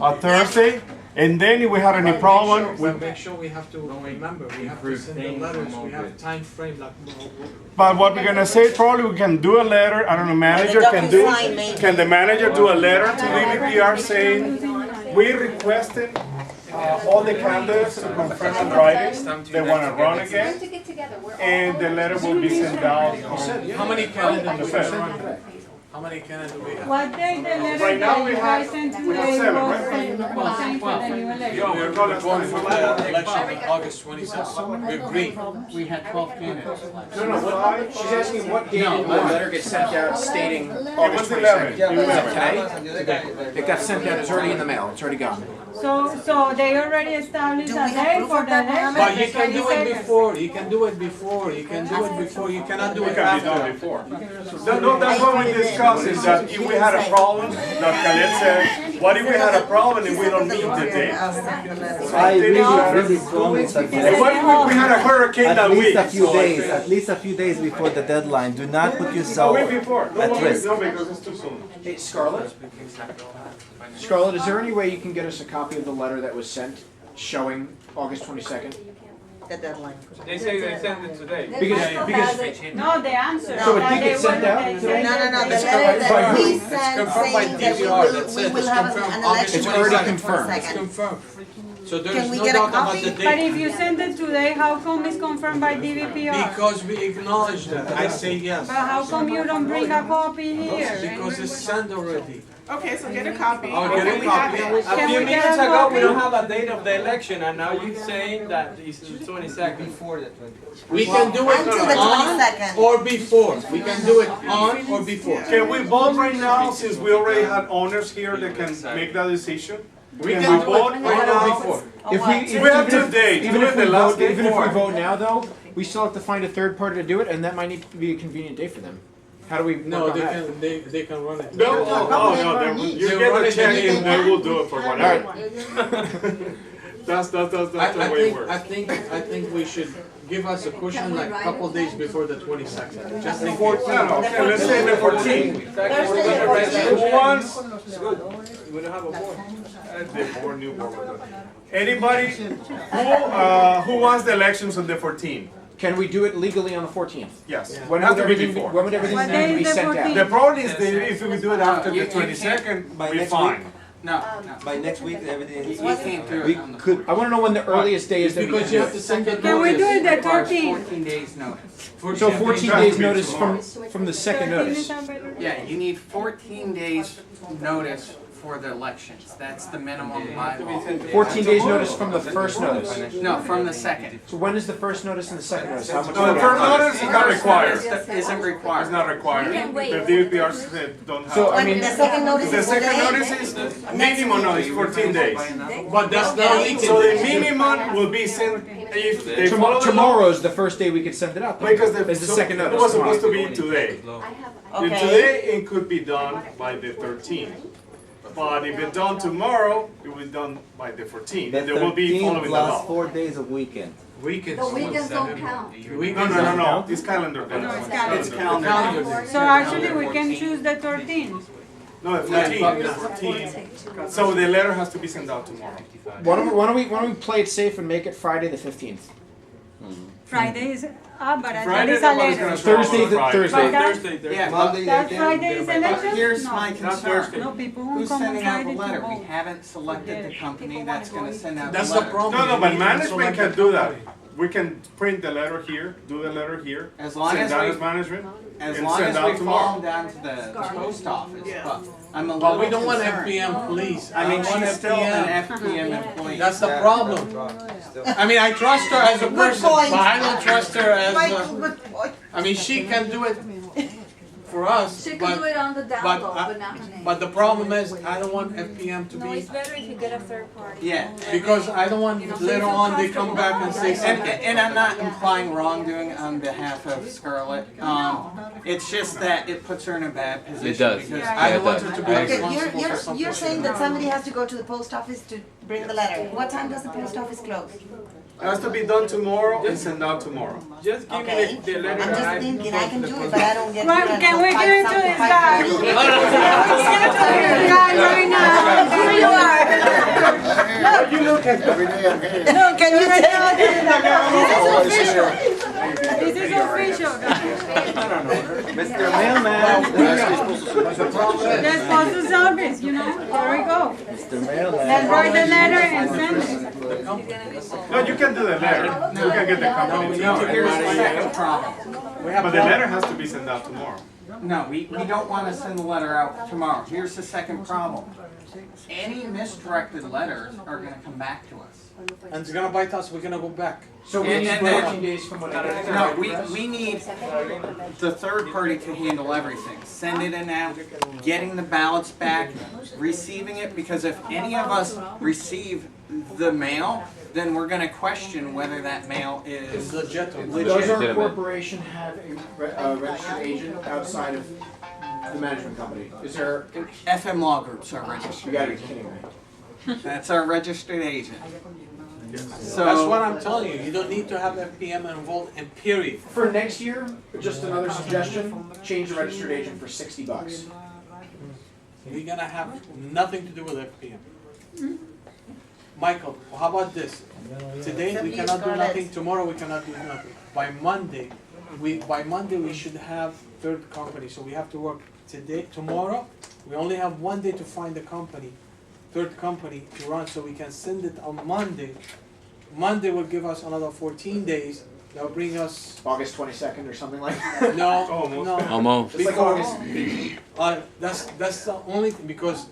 A Thursday, and then if we had any problem, We make sure we have to remember, we have to send the letters, we have time frame like. but what we're gonna say, probably we can do a letter, I don't know, manager can do, DocuSign, maybe. can the manager do a letter to DVPR saying, we requested all the candidates to confirm in writing, they wanna run Time again, to get together. We're all and the letter will be sent out on How many candidates do we Fed. have? How many candidates do we have? What day the letter Right now that we you have- guys sent we have today 7, was right? sent for the new election? We're going for the election, August 27th. We agree. We had 12 candidates. No, no, what, she's asking what date No, the letter gets sent out stating It August was 11. 22nd. Today? It got sent out, it's already in the mail, it's already gone. So they already established Do a we have day proof for of the that, election? Mohammed? But you can do it 22nd. before, you can do it before, you can do it before, you cannot do It it can be done after. before. No, that's what we discussed, is that if we had a problem, that Khaled said, what if we had a problem and we don't meet the date? I really, really strongly And suggest what if we had a hurricane at that week? least a few days, at least a few days before the deadline. Do not put A yourself week before, no, at 1 week, risk. no, because it's too soon. Hey, Scarlett? Scarlett, is there any way you can get us a copy of the letter that was sent showing August 22nd? The deadline. They say they sent it today. Because No, the answer. So it that did they get sent will- out they today? say No, that the they- letter that he It's sent confirmed by saying that we DVR, will, that's we it. will It's have confirmed an August election It's on already August confirmed. 22nd. It's confirmed. So there Can is we no get a doubt about copy? the But date. if you send it today, how come it's confirmed by DVPR? Because we acknowledge that, I say yes. But how come you don't bring a copy here? Because it's sent already. Okay, so get a copy. Oh, Okay, get a we have copy. it. A few minutes ago, we don't have a date of the election, and now you're saying that it's the 22nd. Before the 20th. We can do it Until the on 22nd. or before. We can do it on or before. Can we vote right now, since we already had owners here that can make that decision? We Can can we do vote it right on or now? before. We have 2 days, Even do if it we the last vote, day even if we before. vote now though, we still have to find a third party to do it, and that might need to be a convenient day for them. How do we work No, on they that? can, they can run it. No, no, you They get run the it check in and they will do it for whatever. Alright. That's the I way it think, works. I think we should give us a cushion like a couple days before the 22nd. Just in case. No, okay, let's say the 14th. Who wants? We don't have a board. The board, new board. Anybody who wants the elections on the 14th? Can we do it legally on the 14th? Yes. When Has would to be everything, before. when would everything What need day to is be the sent 14th? out? The problem is that if we do it after You the can't. 22nd, By we're next fine. No, no. By next week, everything is. We can't do We it on the could. I wanna know when the earliest day is that we Because can you do have to it. send the Can we do it the Requires 13th? 14 days notice. So 14 Yeah, days it has to be notice from the second 13 notice. is not better? Yeah, you need 14 days notice for the elections. That's the minimum by law. 14 days notice from the first notice. No, from the second. So when is the first notice and the second notice? How much? No, the first notice is not required. Isn't required. It's not required. You can wait. The DVR said don't have. So, I When mean, the second notice The is what second day? notice is minimum notice, 14 days. But that's not legal. So the minimum will be sent if they follow the law. Tomorrow's the first day we could send it out. then. Because It's the so second it notice. was supposed to be today. Okay. Today it could be done by the 13th. But if it's done tomorrow, it will be done by the 14th. The And they will be 13 following the plus law. 4 days of weekend. Weekends. The weekends don't count. No. It's calendar day. No, it's It's calendar. Calendar. So actually, we can choose the 13th. No, the 14th. So the letter has to be sent out tomorrow. Why don't we play it safe and make it Friday the 15th? Friday is, but that Friday, is a nobody's later. gonna show up Thursday, on the Friday. Thursday. But Yeah, Monday, that they Friday is but election? here's No. my concern. No, people Who's won't come on sending out the Friday to letter? We vote. haven't selected the company that's gonna send out the That's the letter. problem. No, but management can do that. We can print the letter here, do the letter here, As long send as that we- as management, As and long send as out we tomorrow. fall down to the post office, but I'm a But little we don't want concerned. FPM police. I mean, don't want she's still an FPM. FPM employee. That's the problem. I mean, I trust her as a person, point. but I don't trust her as Michael, a, good point. I mean, she can do it for us, She can do but, it on the down but, low, but not her name. but the problem is, I don't want FPM to No, be, it's better if you get a third party. Yeah. because I don't want later on they come back and say And, something. and I'm not implying wrongdoing on behalf of Scarlett. It's just that it puts her in a bad position. does. Because I don't want her to be Okay, responsible for something. you're saying that somebody has to go to the post office to bring the letter. What time does the post office close? It has to be done tomorrow and sent out tomorrow. Just give Okay. me the letter. I'm and just I thinking, go I to can the do it, post but I office. don't get. Well, it can we until give it to 5 this something, guy? 5:30. Give it to this guy right now. Here you are. You look at every day I'm here. No, can you tell? This is official. This is official, guys. Mr. Mailman. Let's post the service, you know, there we go. Mr. Mailman. Let's write the letter and send it. No, you can do the letter. You can get the company No, to here's the second problem. But the letter has to be sent out tomorrow. No, we don't want to send the letter out tomorrow. Here's the second problem. Any misdirected letters are going to come back to us. And it's gonna bite us, we're gonna go back. So we need And 14 days from whatever. No, we need the third party to handle everything. Send it in out, getting the ballots back, receiving it, because if any of us receive the mail, then we're gonna question whether that mail It's is legitimate. Does our Legitimate. corporation have a registered agent outside of the management company? Is there, FM Law Groups are you registered. gotta be kidding me. That's our registered agent. That's So, what I'm telling you, you don't need to have FPM involved in period. For next year, just another suggestion, change the registered agent for $60. We're gonna have nothing to do with FPM. Michael, how about this? Today, we cannot do nothing, tomorrow we cannot do nothing. By Monday, we should have third company, so we have to work today, tomorrow. We only have one day to find the company, third company to run, so we can send it on Monday. Monday will give us another 14 days that'll bring us, August 22nd or something like that? no, Almost. no. Almost. It's like August. That's the only thing, because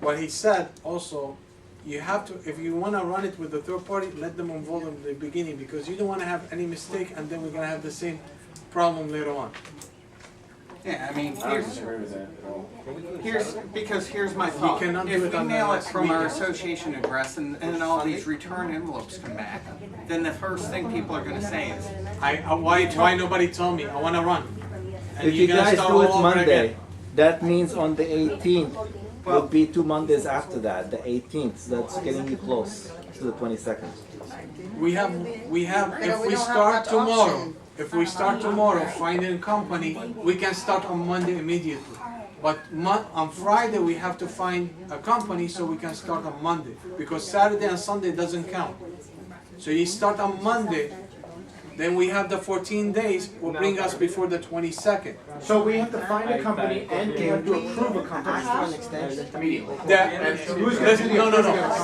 what he said also, you have to, if you wanna run it with the third party, let them involve in the beginning, because you don't wanna have any mistake, and then we're gonna have the same problem later on. Yeah, I mean, I don't disagree with that at all. here's my thought. cannot do If it we on the mail it next from our meeting. association address and all these return envelopes come back, then the first thing people are gonna say is, Why nobody told me, I wanna run? And If you're you gonna guys start do it all over Monday, again. that means on the 18th would be 2 Mondays after that, the 18th, so that's getting you close to the 22nd. We have, if we we don't have start that tomorrow, option. if we start tomorrow, finding a company, we can start on Monday immediately. But on Friday, we have to find a company so we can start on Monday, because Saturday and Sunday doesn't count. So you start on Monday, then we have the 14 days, will bring us before the 22nd. So we have to find a company and we have to approve a company immediately. No.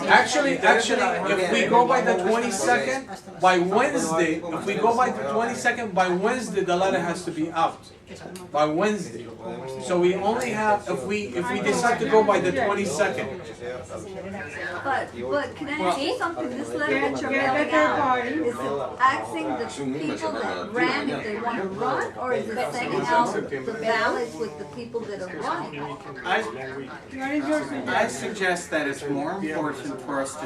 Actually, if we go by the 22nd, by Wednesday, if we go by the 22nd, by Wednesday, the letter has to be out. By Wednesday. So we only have, if we decide to go by the 22nd. But can I say something? This letter that you're mailing out, is it asking the people that ran if they want to run, or is it sending out the ballots with the people that are running? I suggest that it's more important for us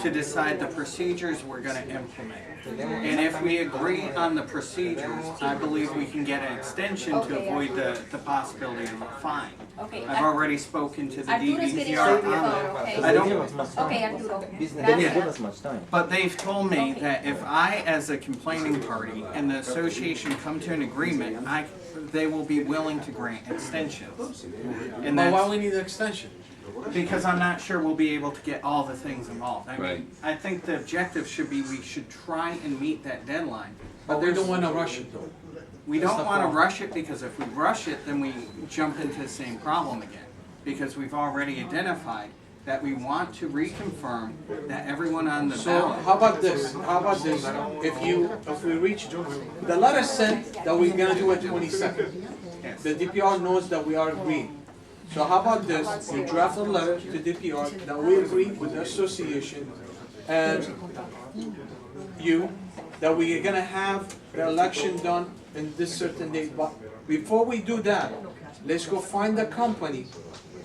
to decide the procedures we're gonna implement. And if we agree on the procedures, I believe we can get an extension to avoid the possibility of a fine. Okay, I've already spoken to the Arturo's getting DVPR on the on phone, that. okay? I don't, Okay, Arturo. They didn't give us much time. but they've told me that if I, as a complaining party, and the association come to an agreement, they will be willing to grant extensions. And But why that's we need an extension? because I'm not sure we'll be able to get all the things involved. I Right. mean, I think the objective should be we should try and meet that deadline. But we don't wanna rush it though. We That's don't the wanna problem. rush it, because if we rush it, then we jump into the same problem again. Because we've already identified that we want to reconfirm that everyone on the So ballot. how about this, if we reach, the letter said that we're gonna do it 22nd. Yes. The DPR knows that we are agreeing. So how about this, you draft a letter to DPR that we agree with the association and that we are gonna have the election done in this certain date. But before we do that, let's go find the company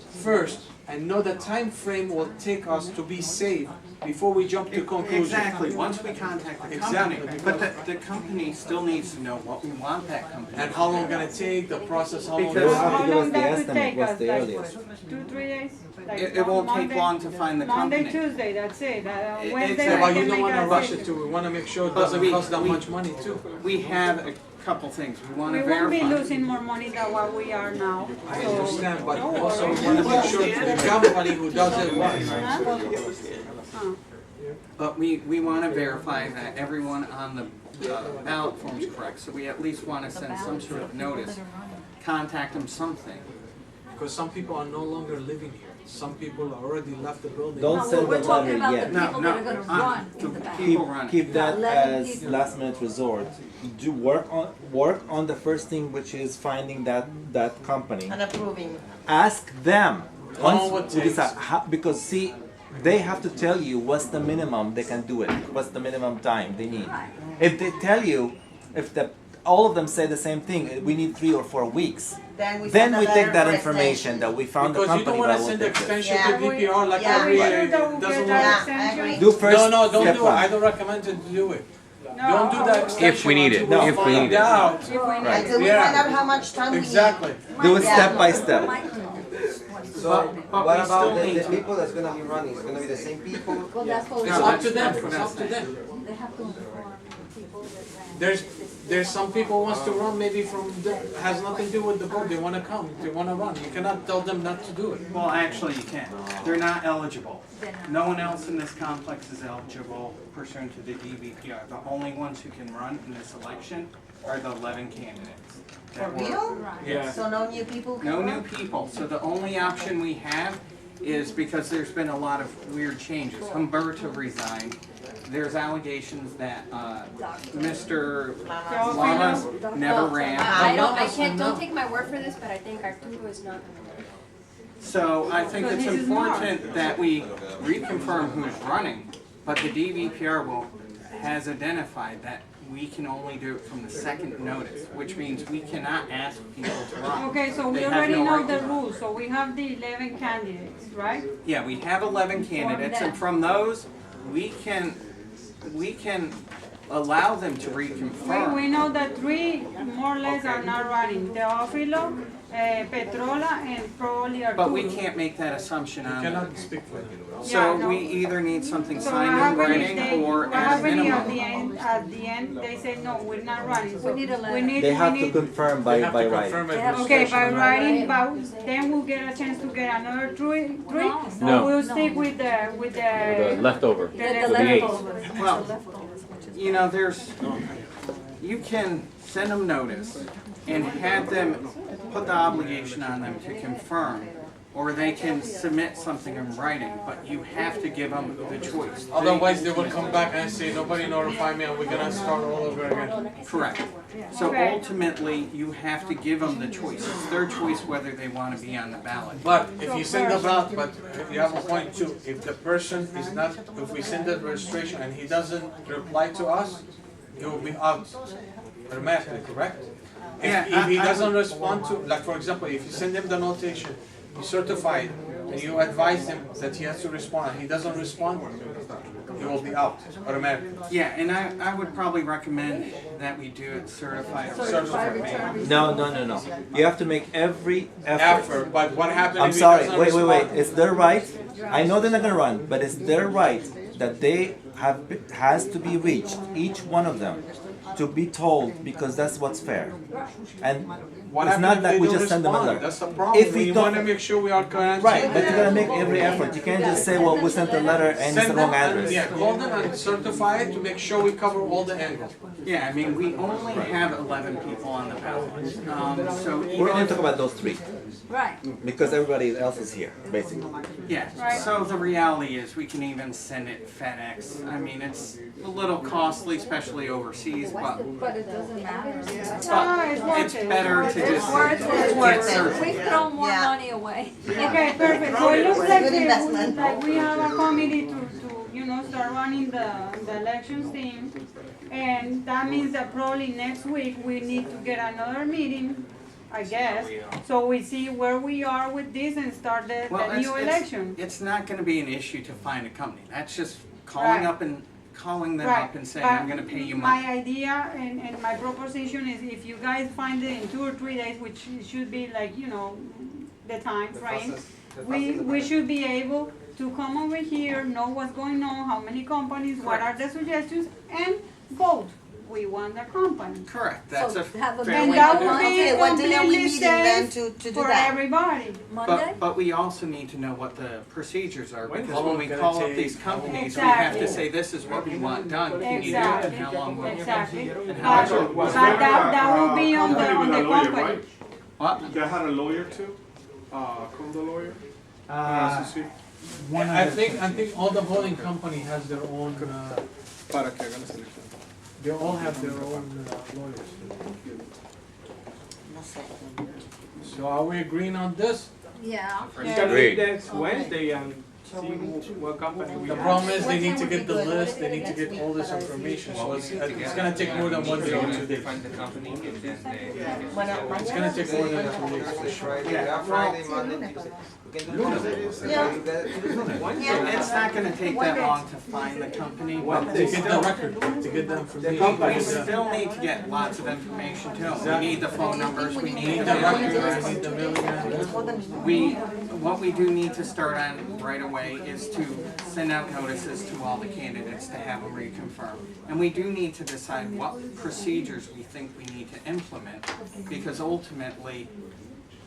first and know the time frame will take us to be safe before we jump to conclusion. Exactly, once we contact the company. Exactly. But the company still needs to know what we want that company. And how long gonna take, the process, how long. Because- How give us long the that would estimate, take what's us, the like, earliest? 2-3 days? Like It won't take Monday- long to find the Monday, company. Tuesday, that's it. Exactly. Wednesday, Yeah, we but can you don't make wanna a rush decision. it too, we wanna make sure it But doesn't we- cost that we- much money too. We have a couple things we want We to won't be verify. losing more money than what we are now. I so understand, but don't also we worry. wanna make sure the company who does it right. Huh? But we want to verify that everyone on the ballot form is correct, so we at least want to send some sort of notice, contact them something. Because some people are no longer living here, some people already left the building. Don't No, send we're the talking letter about the yet. people that are gonna run in the back. People running. Keep that 11 as people. last minute resort. Do work on the first thing, which is finding that company. And approving. Ask them. How long Once it we decide, takes. because see, they have to tell you what's the minimum they can do it. What's the minimum time they need. If they tell you, all of them say the same thing, we need 3 or 4 weeks. Then we Then send a we letter take that for information that we found the Because you company don't that wanna will send the take it. extension Yeah. to DPR like Yeah. every, Are we sure that we'll doesn't get work. that Yeah, I extension? Do first. No, don't step do it, I one. don't recommend to do it. No, Don't do that extension we need it. until we If we find need it. out. If we need Right. Until we Yeah. find out how much time we need. Exactly. Do it Yeah. step by step. But What we about still the need to- people that's gonna be running? It's gonna be the same people? Well, that's what It's up to them, it's up to them. They have to inform the people that ran. There's some people wants to run maybe has nothing to do with the board, they wanna come, they wanna run, you cannot tell them not to do it. Well, actually, you can. They're not eligible. No one else in this complex is eligible pursuant to the DVPR. The only ones who can run in this election are the 11 candidates. For that were- real? Yeah. So no new people can No run? new people. So the only option we have is, because there's been a lot of weird changes. Humberto resigned. there's allegations that, Mr. Lamas never ran. Don't take my word for this, but I think Arturo is not gonna run. So I think it's important that we reconfirm who's running, but the DVPR has identified that we can only do it from the second notice, which means we cannot ask people to run. Okay, so we They have already no know right the to run. rules, so we have the 11 candidates, right? Yeah, we have 11 candidates, and from those, we can allow them to reconfirm. We know that 3 more or less are not running, Teófilo, Petrola, and probably Arturo. But we can't make that assumption on them. Cannot speak for them. So Yeah, no. we either need something So signed in writing or what at a happened if minimum. at the end, they say, no, we're not running, so We need a letter. They have to confirm by writing. Okay, by writing, but then we'll get a chance to get another three, No. or we'll stick with the The leftover. The For the leftovers. eighth. Well, you know, you can send them notice and have them put the obligation on them to confirm, or they can submit something in writing, but you have to give them the choice. Otherwise, they will come back and say, nobody notified me, and we're gonna start all over again. Correct. So Okay. ultimately, you have to give them the choice. It's their choice whether they want to be on the ballot. But if you send them out, but you have a point too, if the person is not, if we send the registration and he doesn't reply to us, he will be out automatically, correct? If he doesn't respond to, like for example, if you send him the notation, you certify it, and you advise him that he has to respond, and he doesn't respond, he will be out automatically. Yeah, and I would probably recommend that we do it certified or certified mail. No. You have to make every effort. But what happens I'm if he sorry, doesn't wait. respond? It's their right. I know they're not gonna run, but it's their right that they has to be reached, each one of them, to be told, because that's what's fair. And What it's happens not if that they we don't just send them a respond? letter. That's the problem. If we We don't- wanna make sure we are current. Right, but you gotta make every effort. You can't just say, well, we sent a letter and it's the wrong address. Yeah, call them and certify it to make sure we cover all the angles. Yeah, I mean, we only have 11 people on the ballot. So We're even only if, talking about those 3, Right. because everybody else is here, basically. yeah, so the reality is we can even send it FedEx. I mean, it's a little costly, especially overseas, but But it doesn't matter. it's better to just It's worth it. get certain. We've thrown more money away. Okay, perfect, so it looks like Good investment. we have a committee to, start running the elections team. And that means that probably next week, we need to get another meeting, I guess, so we see where we are with this and start the new election. It's not gonna be an issue to find a company. That's just calling them up and saying, I'm gonna pay you money. My idea and my proposition is if you guys find it in 2 or 3 days, which it should be like, the time frame, we should be able to come over here, know what's going on, how many companies, what are the suggestions, and vote. We want the company. Correct, that's a fair way And to that do would it. be when do you completely meeting then safe to do for that? everybody. But we also need to know what the procedures are, because How when long we can it call up take? these companies, we have to Exactly. say, this is what we want done, can you do it, and how long will it take? Exactly. And how much it But that will be on the company. What? They had a lawyer too, condo lawyer? I think all the voting company has their own, they all have their own lawyers. So are we agreeing on this? Yeah. You can meet next Wednesday and see what company we The have. problem is they need to get the list, they need to get all this information, so it's gonna take more than 1 day or 2 days. Find the company and then they. It's gonna take more than 2 days for sure. Friday, Monday, Tuesday. We can do Tuesday. It's not gonna take that long to find the company, but To they get the still, record, to get the information. we still need to get lots of information too. We need the phone numbers, we We need need the the record, addresses. we need the mailing address. What we do need to start on right away is to send out notices to all the candidates to have them reconfirm. And we do need to decide what procedures we think we need to implement, because ultimately,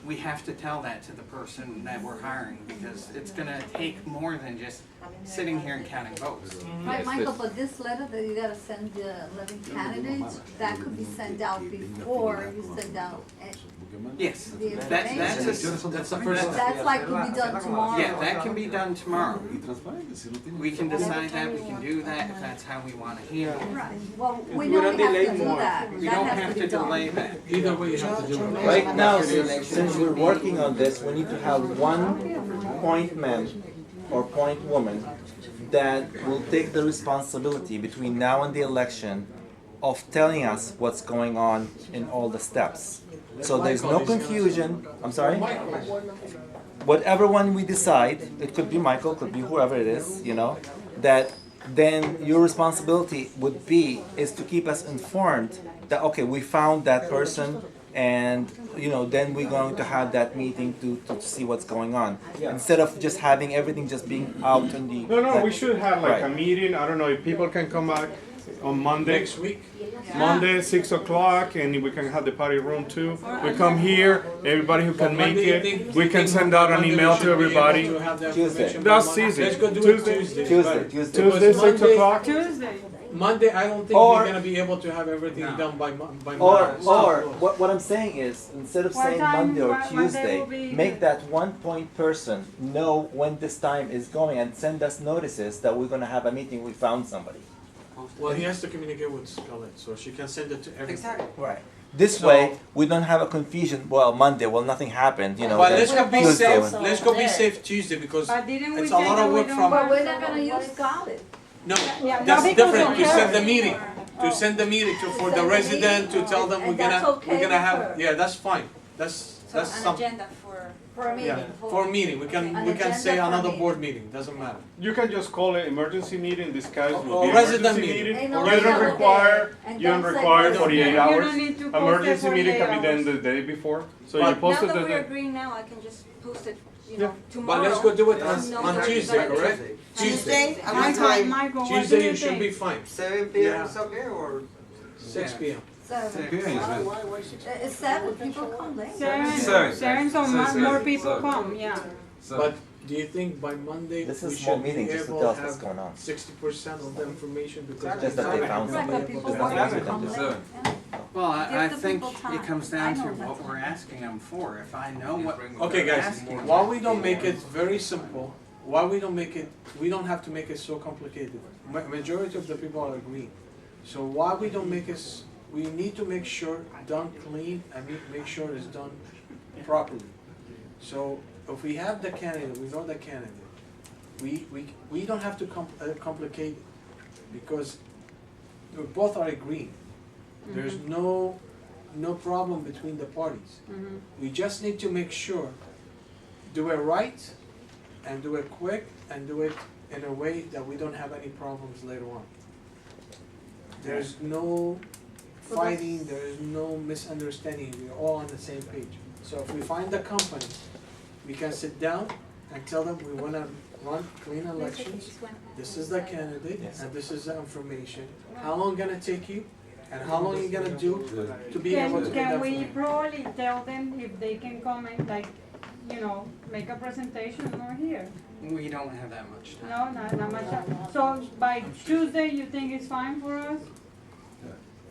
we have to tell that to the person that we're hiring, because it's gonna take more than just sitting here and counting votes. Right, Michael, but this letter that you gotta send the 11 candidates, that could be sent out before you send out Yes, the that's information. that's the first. That's like could be done tomorrow. Yeah, that can be done tomorrow. We can decide that, we can do that if that's how we want to handle it. Right, well, we know we have to do that. We That don't has have be to done. delay that. Either way, you have to do it. Right now, since we're working on this, we need to have one point man or point woman that will take the responsibility between now and the election of telling us what's going on in all the steps. So there's no confusion. I'm sorry? Whatever one we decide, it could be Michael, could be whoever it is, you know, that then your responsibility would be is to keep us informed that, okay, we found that person, and you know, then we're going to have that meeting to see what's going on, instead of just having everything just being out in the. No, we should have like a Right. meeting. I don't know if people can come back on Monday. Next week? Monday, 6 o'clock, and we can have the party room too. We come here, everybody who can make it. We can send out an email to everybody. Tuesday. That's easy. Let's go do it Tuesday. Tuesday. Tuesday, 6 o'clock. Tuesday. Monday, I don't think Or- we're gonna be able to have everything done by Or, Monday. what I'm saying is, instead of What saying time Monday or Monday Tuesday, will be make good? that one point person know when this time is going and send us notices that we're gonna have a meeting, we found somebody. Well, he has to communicate with Scarlett, so she can send it to everybody. Exactly. Right. This So- way, we don't have a confusion, well, Monday, well, nothing happened, you know. But then let's go be Tuesday safe, when- let's go be safe Tuesday, because But didn't we it's a say lot that of we work don't from. But we're not gonna use Scarlett. No, Yeah, no, that's because different, of to her. send the meeting, to send the meeting to, for the Send the resident, to meeting, tell them we're and that's gonna, okay we're gonna with have, her. yeah, that's fine, that's some, agenda for. For a yeah, meeting. for a meeting, we An can agenda say for a another meeting. board meeting, doesn't matter. You can just call it emergency meeting, disguised Or with the resident emergency meeting. meeting. Ain't no You don't resident require, and you don't don't say require resident. 48 You hours. don't need to post it Emergency meeting 48 can be done hours. the day before, so But- you post it Now the that we're day. agreeing now, I can just post it, you Yeah. know, tomorrow. But let's go do it No, on sorry, Tuesday, but- correct? Tuesday, at what Michael, time? Michael, what do Tuesday, you you should be think? fine, 7 p.m. Yeah. is okay, or? 6 p.m. 7. It's 7, people come late. Seven, so more people come, yeah. But do you think by Monday, This we is a small should be meeting, just to able tell to us what's have going on. 60% of the information, because. Just that they found Right, somebody. but people There's want nothing to wrong come with late. them. Yeah. Well, I Give the think people time. it comes I down to know what that's we're asking them for. If I know what Okay, we're guys, asking. why we don't make it very simple, why we don't make it, we don't have to make it so complicated. Majority of the people are agreeing. So why we don't make it, we need to make sure done clean and make sure it's done properly. So if we have the candidate, we know the candidate, we don't have to complicate it, because we both are agreeing. There's no problem between the parties. Mhm. We just need to make sure, do it right, and do it quick, and do it in a way that we don't have any problems later on. There's no fighting, there is no misunderstanding, we're all on the same page. So if we find the company, we can sit down and tell them we wanna run clean elections, this is the candidate, and this is the information. How long gonna take you, and how long you gonna do to be able to get Can that we information? probably tell them if they can come and like, you know, make a presentation or here? We don't have that much time. No, not much time. So by Tuesday, you think it's fine for us?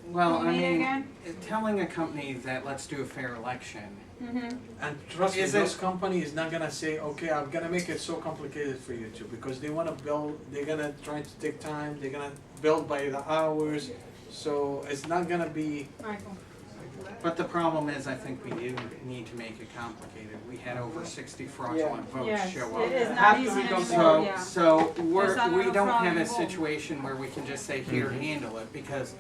Well, I Meet mean, again? telling a company that let's do a fair election, Mm-hmm. And trust me, Is it- this company is not gonna say, okay, I'm gonna make it so complicated for you too, because they wanna build, they're gonna try to take time, they're gonna build by the hours, so it's not gonna be, Michael. but the problem is, I think we do need to make it complicated. We had over 60 fraudulent votes Yes, show it is up. not easy anymore, So, yeah. so There's a we lot of don't have a fraud involved. situation where we can just say, here, handle it, because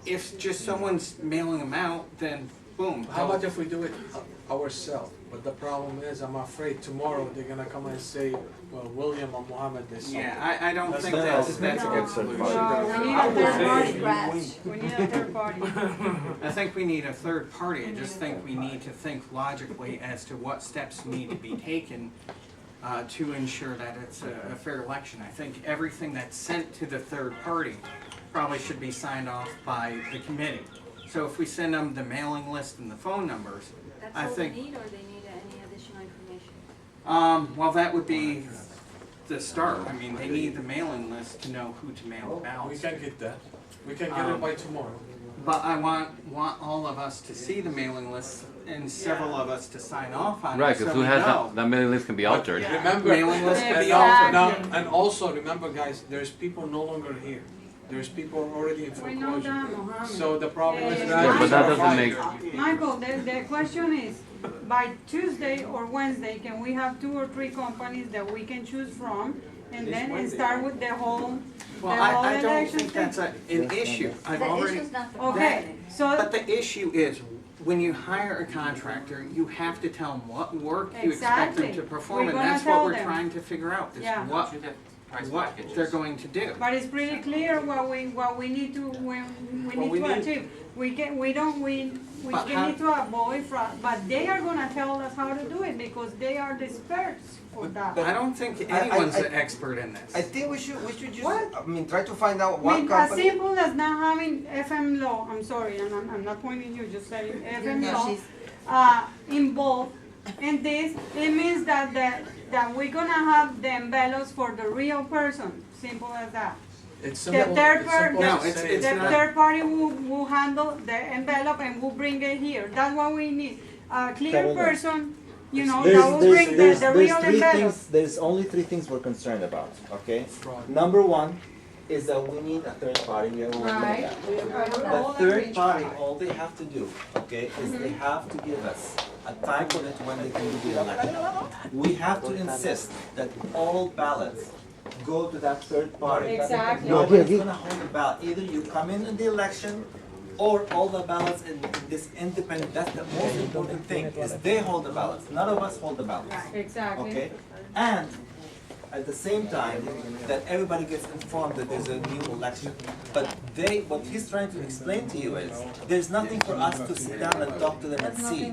if just someone's mailing them out, then boom. how about if we do it ourselves? But the problem is, I'm afraid tomorrow they're gonna come and say, well, William or Mohammed is something. Yeah, I don't think not- that's a good solution. No, we need a third party. We need a third party. I think we need a third party. I just think we need to think logically as to what steps need to be taken to ensure that it's a fair election. I think everything that's sent to the third party probably should be signed off by the committee. So if we send them the mailing list and the phone numbers, I think, That's all they need, or they need any additional information? well, that would be the start. I mean, they need the mailing list to know who to mail the We ballots. can get that. We can get it by tomorrow. But I want all of us to see the mailing list and several of us to sign off on it. Right, so because who we has know. that mailing list can be altered. Remember, Mailing list can be Exactly. altered. Now, and also remember, guys, there's people no longer here. There's people already in We know foreclosure. that, Mohammed. So the problem is. Yeah, but that doesn't make. Michael, the question is, by Tuesday or Wednesday, can we have 2 or 3 companies that we can choose from? And then start with the whole Well, I don't think that's an issue. I've The already. issue's not the Okay, so, But the issue is, when you hire a contractor, you have to tell them what work you expect them Exactly. to perform, We're and gonna that's tell what we're them. trying to figure out, is Yeah. what they're going to do. but it's pretty clear what we need to, achieve. We can need to avoid fraud, but they are gonna tell us how to do it, because they are the experts for that. I don't think anyone's an expert in this. I think we should just, I mean, try to find out I one mean, as company. simple as not having FM law, I'm sorry, and I'm not pointing you, just saying FM law, involved in this, it means that we're gonna have the envelopes for the real person, simple as that. It's The simple. third It's part, simple No, to it's- say. it's the not- third party will handle the envelope and will bring it here. That's what we need. A clear Carolina. person, you know, There's, that will bring the there's real three envelope. things, there's only 3 things we're concerned about, okay? Number 1 is that we need a third party, we are working on Right. that. We agree on The that. third party, all they have to do, okay, is they have to give us a time limit when they can do the election. We have to insist that all ballots go to that third party. Exactly. Nobody's gonna hold a ballot, either you come in the election, or all the ballots in this independent, that's the most important thing, is they hold the ballots, none of us hold the ballots. Exactly. Okay, and at the same time, that everybody gets informed that there's a new election. But what he's trying to explain to you is, there's nothing for us to sit down and talk to them and see.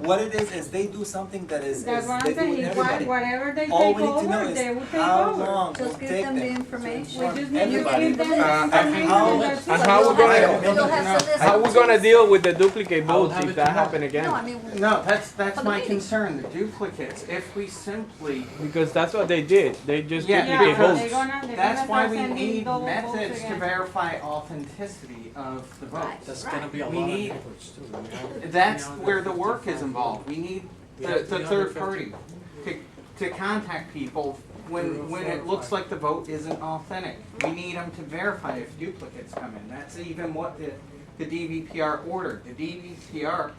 What it is they do something that is, That's what they I'm do with saying, everybody. whatever they All take we need to know over, is they will take how over. long will Just give take them the them. information. We just need to Everybody. give them the And information. how- that's and it. how we're gonna- We'll have some How we gonna deal with the duplicate votes have if it that tomorrow. happen again? No, I mean. No, that's For the my meeting. concern, the duplicates. If we simply, Because that's what they did. They just Yeah, duplicate because votes. that's why we sending need double votes methods to again. verify authenticity of the votes. That's gonna be a We lot of need- papers too. That's where the work is involved. We need We have the third 350. party to contact people when it looks like the vote isn't authentic. We need them to verify if duplicates come in. That's even what the DVPR ordered. The DVPR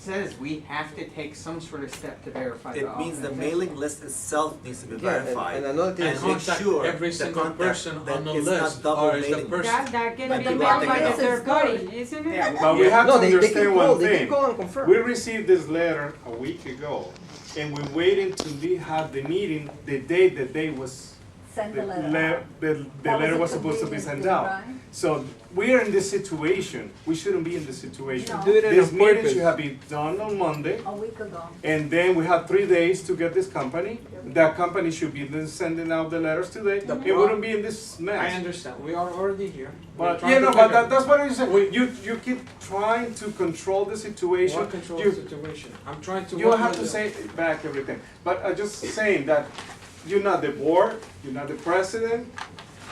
says we have to take some sort of step to verify the It means the authenticity. mailing list itself needs to be Yeah, and- verified. and another thing And is make Contact sure every the single contact person that on the it's not list, double or is the mailing. person. That can But be people done are by taking the off. third party, isn't it? Yeah. But we have No, to they can understand call, one they can thing. call and confirm. We received this letter a week ago, and we waited to have the meeting the day that they was, Send the letter out. the That letter a was supposed to be convenient sent thing, out. right? So we are in this situation, we shouldn't be in this situation. No. Do it on This meeting purpose. should have been done on Monday, A week ago. and then we have 3 days to get this company. That company should be then sending out the letters today. It wouldn't be in this I mess. understand, we are already here. We're But, trying yeah, to no, but figure- that's what I'm saying. You keep trying to control the situation. What control You- the situation? I'm trying to. You work have with to them. say back everything, but I'm just saying that you're not the board, you're not the president,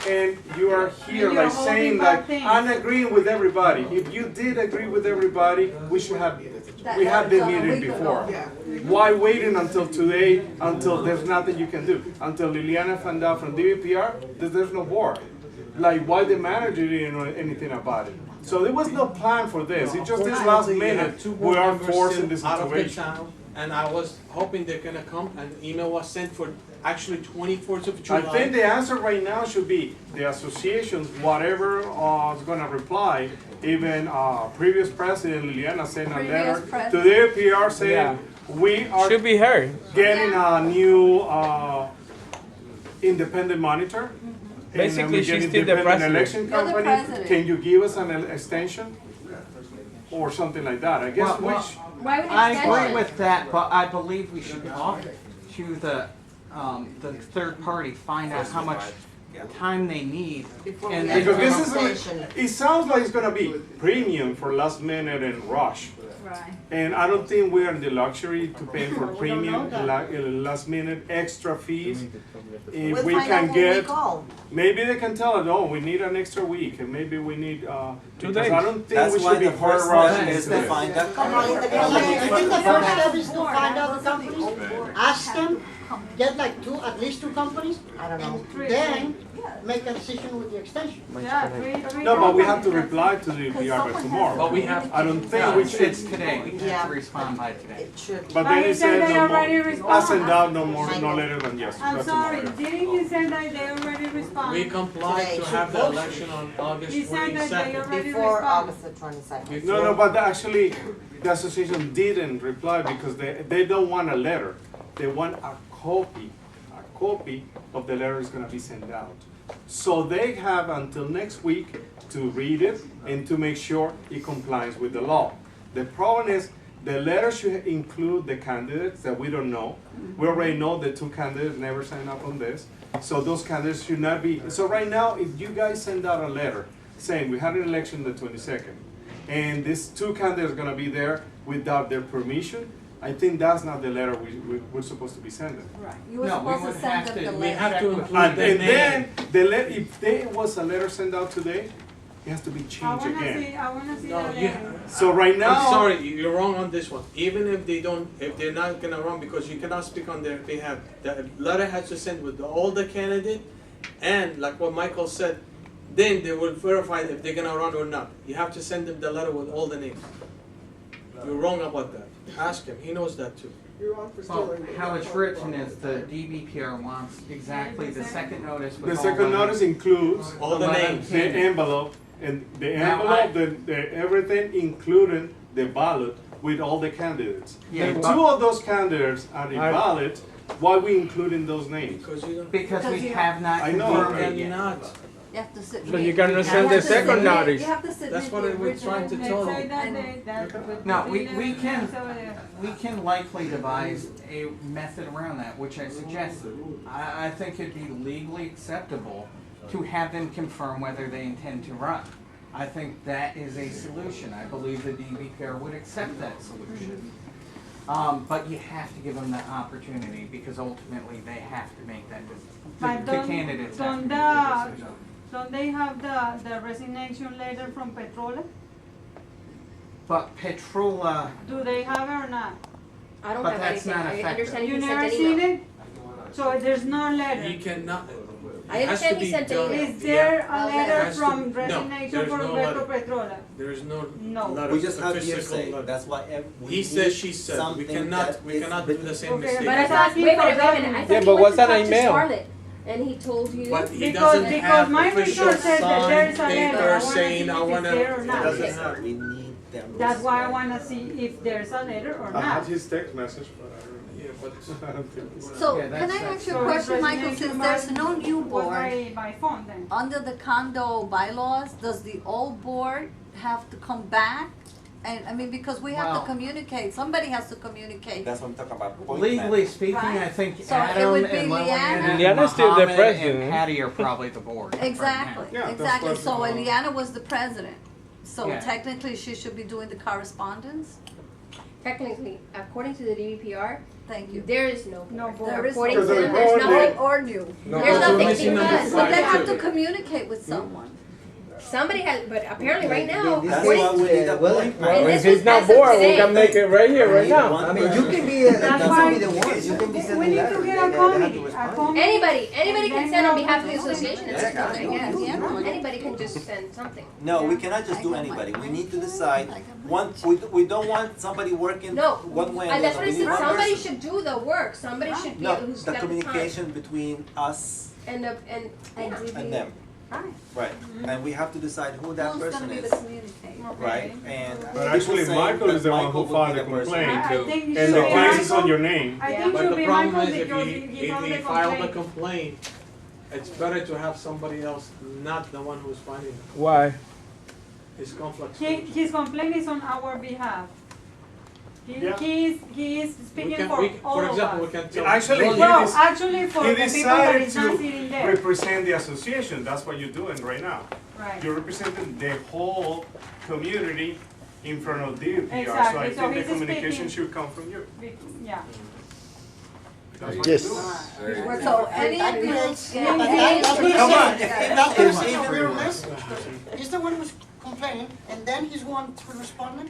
and you are here And you're like saying holding like, back things. I'm agreeing with everybody. If you did agree with everybody, we should have, That we had the was a meeting week before. ago. Why waiting until today, until there's nothing you can do? Until Liliana found out from DVPR that there's no board? Like, why the manager didn't know anything about it? So there was no plan for this, it's just this last Unfortunately, you minute, have two we board are members forced in still this out of the situation. town, and I was hoping they're gonna come, and email was sent for actually 24th of July. I think the answer right now should be the associations, whatever is gonna reply, even previous president Liliana sent a Previous letter to president. the APR saying, Yeah. we are Should be her. getting a new independent monitor. and Basically, we she's get still the independent president. election You're the company. president. Can you give us an extension? Or something like that, I guess Well, which. Why would I extension? agree with that, but I believe we should talk to the third party, find out how much time they need. And then Because come this up- is, it sounds like it's gonna be premium for last minute and rush. Right. And I don't think we are in the luxury to pay for premium, last minute extra fees. If We'll we find out can when we get, call. maybe they can tell us, oh, we need an extra week, and maybe we need, because days. I don't think That's we why should be the first step rushing is into to this. find that I think the first step is to find out the companies, ask them, get like at least two companies, I don't know. then make a decision with the extension. Yeah, three No, but we have to reply to the PR by tomorrow. But we have, I don't think we should. it's today, we Yeah. have to respond by today. It should. But But then he he said said they no already more, I responded. send out no later than yes. I'm that's sorry, tomorrow. didn't you say that they already We responded? complied to have the election on August He said that they 22nd. already Before responded. August the 22nd. No, but actually, the association didn't reply because they don't want a letter. They want a copy of the letter is gonna be sent out. So they have until next week to read it and to make sure it complies with the law. The problem is, the letter should include the candidates that we don't know. We already know the two candidates never signed up on this. So those candidates should not be, so right now, if you guys send out a letter saying we had an election the 22nd, and these two candidates are gonna be there without their permission, I think that's not the letter we're supposed to be sending. Right. You were No, we supposed would to send have them to- the We letter. have to include And the name. then, if there was a letter sent out today, it has to be I changed wanna again. see, I wanna see No, that you, letter. So right now. I'm sorry, you're wrong on this one. Even if they don't, if they're not gonna run, because you cannot speak on their behalf, the letter has to send with all the candidate, and like what Michael said, then they will verify if they're gonna run or not. You have to send them the letter with all the names. You're wrong about that. Ask him, he knows that too. You're on for Well, stealing. how it's written is the DBPR wants exactly the second notice with The all second notice includes All the 11 names. the candidates. envelope, and the Now, envelope, the everything, including the ballot with all the candidates. Yeah, If but- two of those candidates are invalid, why we including those names? Because you don't. Because we Because you- have not I know, confirmed right? it You're yet. not. You have to submit. So you're gonna send You the have to second submit- notice. You have to submit That's what the I was trying to original. tell They you. say that And- they, that. No, the we leader can- is over there. We can likely devise a method around that, which I suggested. I think it'd be legally acceptable to have them confirm whether they intend to run. I think that is a solution. I believe the DBPR would accept that solution. But you have to give them the opportunity because ultimately they have to make that decision. But The candidates have to make the decision. Don't they have the resignation letter from Petrola? But Petrola, Do they have it or not? I don't But have that's anything, not I effective. understand You he sent never an seen email. it? So there's no letter. You cannot. I it has to understand he be sent an done. email. Is there Yeah. a It letter has to- from no, resignation there's for no Roberto letter. Petrola? There is no No. letter. We just have physical hearsay, letter. that's why we He said, need she said, we something cannot, that we is cannot do the written. same Okay, mistake. But I He's thought, asking wait a for minute, wait a minute, I documents. Yeah, thought but he what's went to that talk to email? Scarlett, and he told you. But he Because- doesn't because have my official report says that there is a signed letter. I paper wanna see saying, if I it's wanna. there or not. It doesn't have. We need them. That's why I wanna see if there's a letter or I have not. his text message, but Yeah, but I don't think it's. So, Yeah, can that's- I ask you So a question, Michael, resignation since there's no new was board, by phone then. under the condo bylaws, does the old board have to come back? And, I mean, because we have Wow. to communicate, somebody has to communicate. That's what I'm talking about. appointment. Legally speaking, I Right. think So it Adam would be and Lillian Liana? and Liana's still the Mohammed president. and Patty are probably the board. right now. Exactly, Yeah, that's exactly, what- so Eliana was the president, so Yeah. technically she should be doing the correspondence? Technically, according to the DVPR, Thank you. there is no No board. board. There is According no to board. them, there's Or- nothing. Or new. No, There's we're nothing missing number because- But they have two. to communicate with someone. Somebody has, but apparently right now, That's according why we need to, appointment. And If this he's was not as of bored, we today. can make it right here, right now. I I mean, you can be, That's doesn't why be the one, you can be we sending need to letters, get they a have to committee, a respond. committee. anybody can And send on then behalf of the they'll- association and send something, Yeah, yeah. Anybody can just send something. No, we cannot just do anybody, we need to decide, we don't want somebody working No, one way or and the that's other. what I We need said, one somebody person. should do the work, somebody should be No, who's the got the time. communication between us And and them, Right. right, and we have to decide who that Who's person gonna be is, the communicator? right, and. But people actually, say Michael that is the one Michael who would be filed the the person. complaint, I think it and should the be case is Michael. on your name. I think But should the be problem Michael is if because he, he if filed he the filed the complaint. complaint, it's better to have somebody else, not the one who's filing it. Why? His conflict. His complaint is on our behalf. Yeah. He is We speaking can, for we, all for of example, we us. can tell. Actually, Ronnie- he No, is- actually for He the people that decided is not to sitting there. represent the association, that's what you're doing right now. Right. You're representing the whole community in front of DPR, so I Exactly, so think the he's communication speaking- should come from you. Yeah. That's what Yes. you do. So any abuse Yeah, can but be. that's what I'm Come on. saying. If that's what I'm saying, if we're listening, he's the one who's complaining, and then he's one to responding.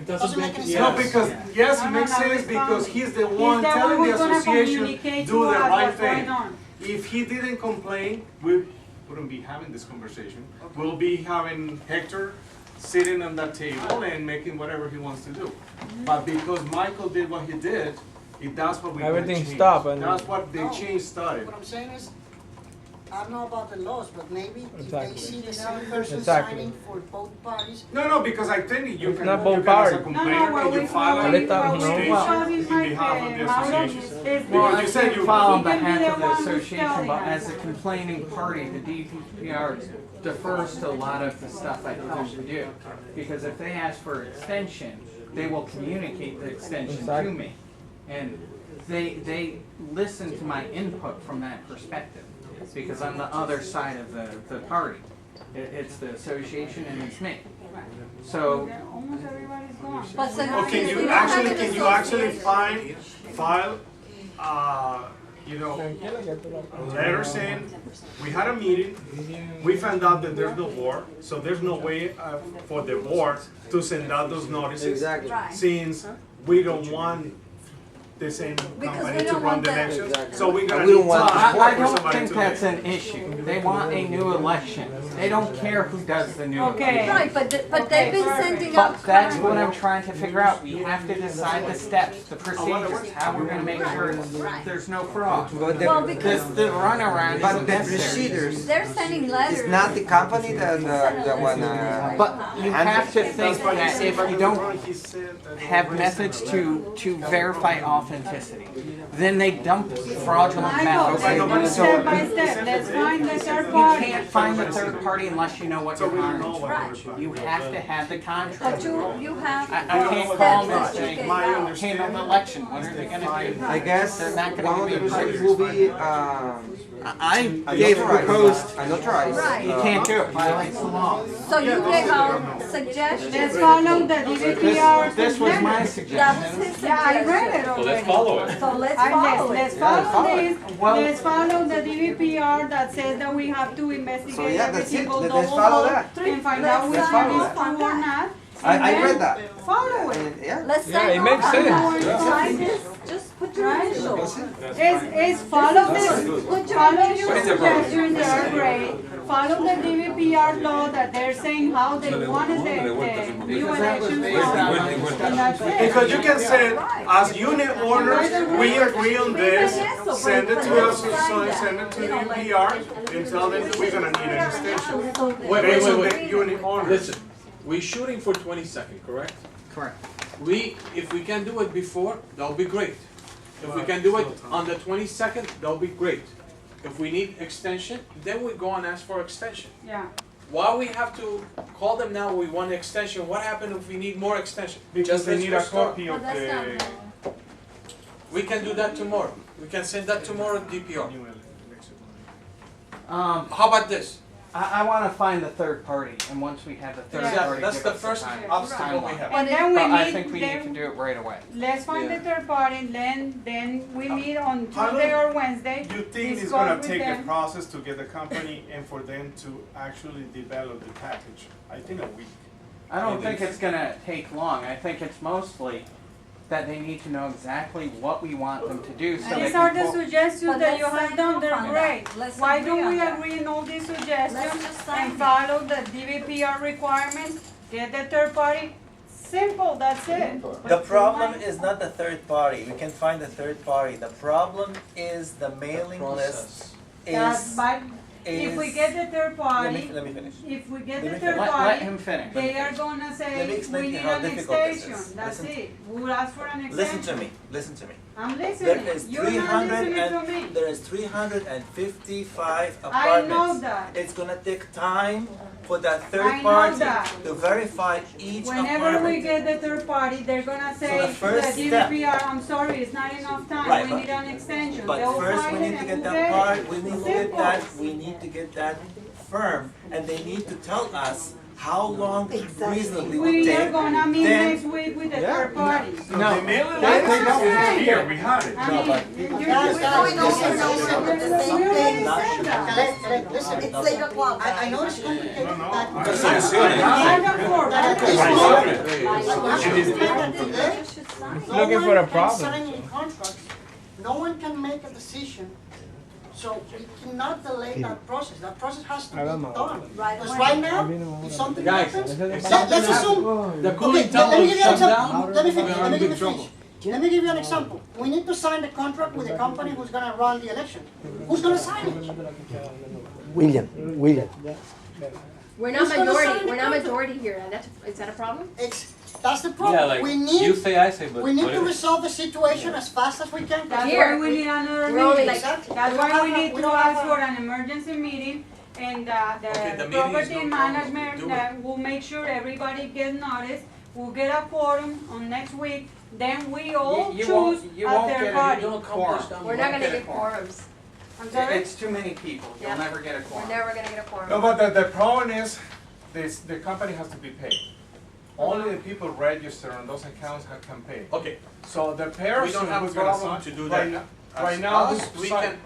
Doesn't make any No, sense. because, yes, it No, makes no, sense it's because fine. he's the He's one the one telling the who's gonna association, communicate do to the us right what's going thing. on. If he didn't complain, we wouldn't be having this conversation. We'll be having Hector sitting on that table and making whatever he wants to do. But because Michael did what he did, that's what we gotta Everything change. stopped and- That's what the No. change started. What I'm saying is, I don't know about the laws, but maybe if Exactly. they see the same person Exactly. signing for both parties. No, because I think you It's can, not you both can as a parties. complainer, what and you we- file what an we- what we application discussed in in my behalf of the Mauro association. is Well, Because I you said can't you. file on He can be behalf the of the one who's association, telling but us. as a complaining party, the DPR defers to a lot of the stuff I tell them to do. Because if they ask for extension, they will communicate the extension to Exactly. me. And they listen to my input from that perspective, because I'm the other side of the party. It's the association and it's me. So, Almost everybody's gone. But so Or can you actually file, a letter saying, we had a meeting, we found out that there's no board, so there's no way for the board to send out those notices. Exactly. Right. Since we don't want the same we company to don't run want the that. elections, so we're gonna We don't need want- time I for don't somebody think to that's make. an issue. They want a new election. They don't care who does the new Okay. election. Right, but they've been sending out. But that's what I'm trying to figure out. We have to decide the steps, the procedures, how we're gonna make sure there's no fraud. But the, Well, This, because the runaround but isn't the necessary. procedures they're sending letters. is not the company that the one. But you have to think that if you don't have methods to verify authenticity, then they dump fraudulent Michael, ballots. step by step, let's find the third You party. can't find the third party unless you know what you're hiring. Right. You have to have the But contract. you have. I can't call them and say, handle the election, what are they gonna do? I guess They're not one gonna of the give me procedures clear. will be I gave proposed, I know tries. Right. you can't do it, violates the law. So you gave out suggestions. Let's follow the DVPR. This was my That was suggestion. his Yeah, I read it suggestion. already. let's follow it. So let's Let's follow it. follow this, Well- let's follow the DVPR that says that we have to investigate So, yeah, every that's it. single Let's double follow vote that. and find out which Let's one follow is that. true or not. I and read then that. Follow it. And, yeah. Let's Yeah, say it no makes sense. Sign this, just put your Right. initials. It's follow this, Put your follow your initials. suggestions, they're great. Follow the DVPR law that they're saying how they wanted the new elections done. And that's it. Because you can say, as unit owners, we agree on this, send it to us, send it to the UPR, and tell them we're gonna need an extension. Based on the unit owners. Listen, we're shooting for 22nd, correct? Correct. If we can do it before, that'll be great. If we can do it on the 22nd, that'll be great. If we need extension, then we go and ask for extension. Yeah. Why we have to call them now, we want extension, what happened if we need more extension? Because Just they let's need a restart. copy of Well, that's the. We can do that tomorrow. We can send that tomorrow to DPR. How about this? I wanna find the third party, and once we have the third Yeah. party, That's give the us first time- obstacle we timeline. have. And then we But I meet, think we need to then, do it right away. let's find the third party, then we meet on How Tuesday long or Wednesday. You think it's discuss gonna with take a them. process to get the company and for them to actually develop the package? I think a week. I don't think it's gonna take long. I think it's mostly that they need to know exactly what we want them to do so they These are can the pull. suggestions But that you let's have sign done, off they're on great. that. Let's Why agree don't we on that. agree in all these Let's suggestions just sign and it. follow the DVPR requirements, get the third party? Simple, that's it. The problem is not the third party. We can find the third party. The problem is the mailing list That's is. by, if we get the third party, Let me finish. if we get Let the me third finish. Let party, him finish. they are gonna Let me say, explain we to you need how an difficult this is. extension, that's Listen. it. We'll ask for an Listen extension. to me. Listen to me. I'm There listening, is you're not listening to me. there is 355 I apartments. know that. It's gonna take time for that I third know party that. to verify each Whenever we apartment. get the third party, they're gonna say, the the first step- DVPR, I'm sorry, it's not enough time, Right, we but- need an extension. But They'll first find we it need to and get we'll that get it. part, we need to get Simple. that, we need to get that firm, and they need to tell us how long reasonably would We take, are gonna meet then next week with the third party. No, the mailing list is here, we have it. I mean, Guys, going over and over the same we already thing. said that. Listen, It's 8 o'clock. I know it's complicated, No, no, but. I'm Because saying- I'm assuming. Back and forth, back and Right, forth. open it. Looking for a problem. Signing contracts, no one can make a decision, so we cannot delay that process has to be done. Right Because away. right now, if something Guys, happens, if let's assume. the cooling Okay, tower let me give you an shuts example, down, let me we're finish, in let me big finish. trouble. Let me give you an example, we need to sign the contract with the company who's gonna run the election. Who's gonna sign it? William. We're not Who's gonna sign majority, the we're not contract? majority here, and is that a problem? That's the Yeah, problem, like, we you need, say, I say, but we need what to if- resolve the situation as fast as we can. That's Here, why we need another we're only meeting. like- Exactly. That's We don't why we have a- need we to don't have ask a- for an emergency meeting, and Okay, the the meeting is property no problem. management, Do it. will make sure everybody gets notice. We'll get a quorum on next week, then we all You choose won't, you a won't get third a party. quorum. We're not gonna get quorums. I'm sorry? It's too many people, you'll Yeah. never get a We're quorum. never gonna get a quorum. No, but the problem is, the company has to be paid. Only the people registered on those accounts can pay. Okay, So the person we don't have a who's gonna problem sign- to do right that. now- Right now, Us, who's we sign- can,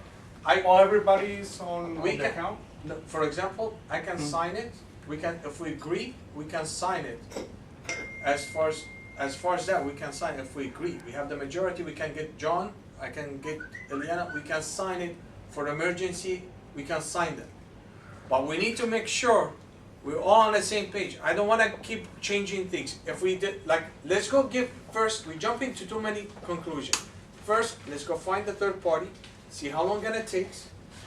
I, Well, everybody's on We the can- account? no, for example, I can sign it, we can, if we agree, we can sign it. As far as that, we can sign if we agree. We have the majority, we can get John, I can get Eliana, we can sign it for emergency, we can sign them. But we need to make sure we're all on the same page. I don't wanna keep changing things. If we did, like, let's go give, first, we jump into too many conclusions. First, let's go find the third party, see how long gonna take,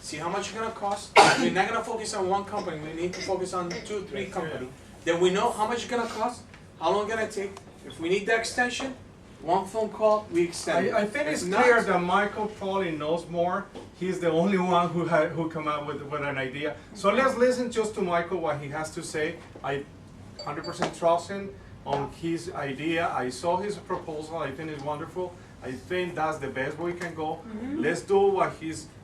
see how much it's gonna cost. We're not gonna focus on one company, we need to focus on 2, 3 companies. Then we know how much it's gonna cost, how long it's gonna take. If we need the extension, one phone call, we extend it. I think If it's not- clear that Michael probably knows more. He's the only one who come up with an idea. So let's listen just to Michael, what he has to say. I 100% trust him on his idea. I saw his proposal, I think it's wonderful. I think that's the best way we can go. Let's do what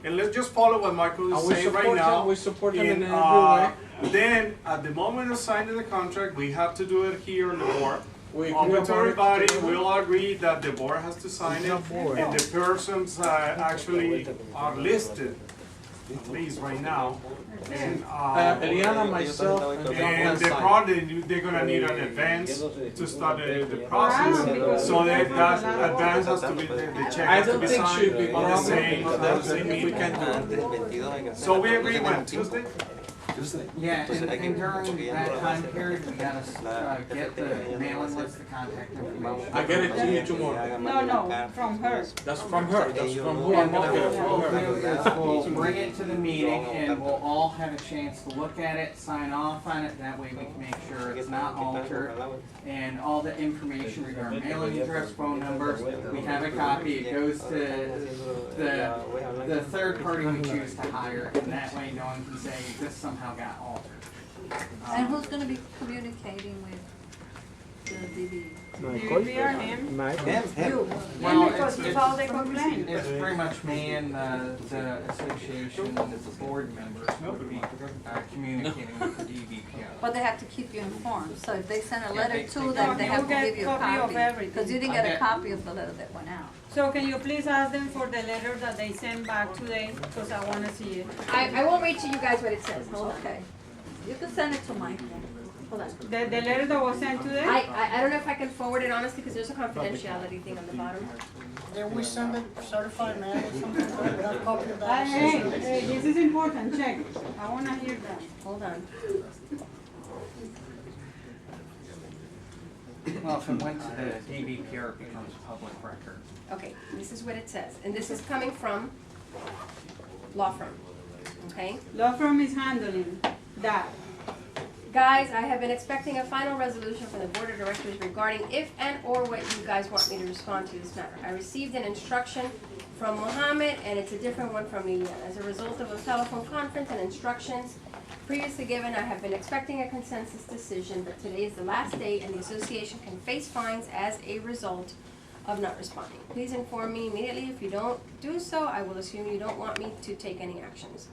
and let's just follow what Michael is And we saying right support now. him, we support him in And, every way. Then, at the moment of signing the contract, we have to do it here on the board. We Open agree to about it. everybody, we'll agree that the board has to sign it, and the persons actually are listed, at least right now. And, Eliana, myself, and John and can the sign. probably, they're gonna need an advance to start the process, so that advance has to be, the check I has to don't be think should be signed on the problem same, if we meeting. can do it. So we agree when, Tuesday? Yeah, and during that time period, we gotta get the mailing list, the contact information. I get it to you tomorrow. No, from her. That's from her, that's from who I'm And gonna what get it from we'll do her. is we'll bring it to the meeting and we'll all have a chance to look at it, sign off on it, that way we can make sure it's not altered. And all the information regarding mailing address, phone number, we have a copy, it goes to the third party we choose to hire, and that way no one can say this somehow got altered. And who's gonna be communicating with the DB? We are him. You. Well, Because it's all they complain. It's pretty much me and the association, the board members would be communicating with the DVPO. But they have to keep you informed, so if they send a letter they- to they- them, they You'll have to get give you a copy of copy. everything. Because you didn't I get a get- copy of the letter that went out. So can you please ask them for the letter that they sent back today, because I wanna see it. I won't read to you guys what it says, hold on. Okay. You can send it to Mike. Hold on. The letter that was sent today? I don't know if I can forward it honestly, because there's a confidentiality thing on the bottom. Then we send it certified mail or something, so we have a copy of that. Hey, this is important, check. I wanna hear that. Hold on. Well, if it went to the DVPR, it becomes public record. Okay, this is what it says, and this is coming from law firm, okay? Law firm is handling that. Guys, I have been expecting a final resolution from the board of directors regarding if and or what you guys want me to respond to this matter. I received an instruction from Mohammed, and it's a different one from Liliana. As a result of a telephone conference and instructions previously given, I have been expecting a consensus decision, but today is the last day and the association can face fines as a result of not responding. Please inform me immediately. If you don't do so, I will assume you don't want me to take any actions.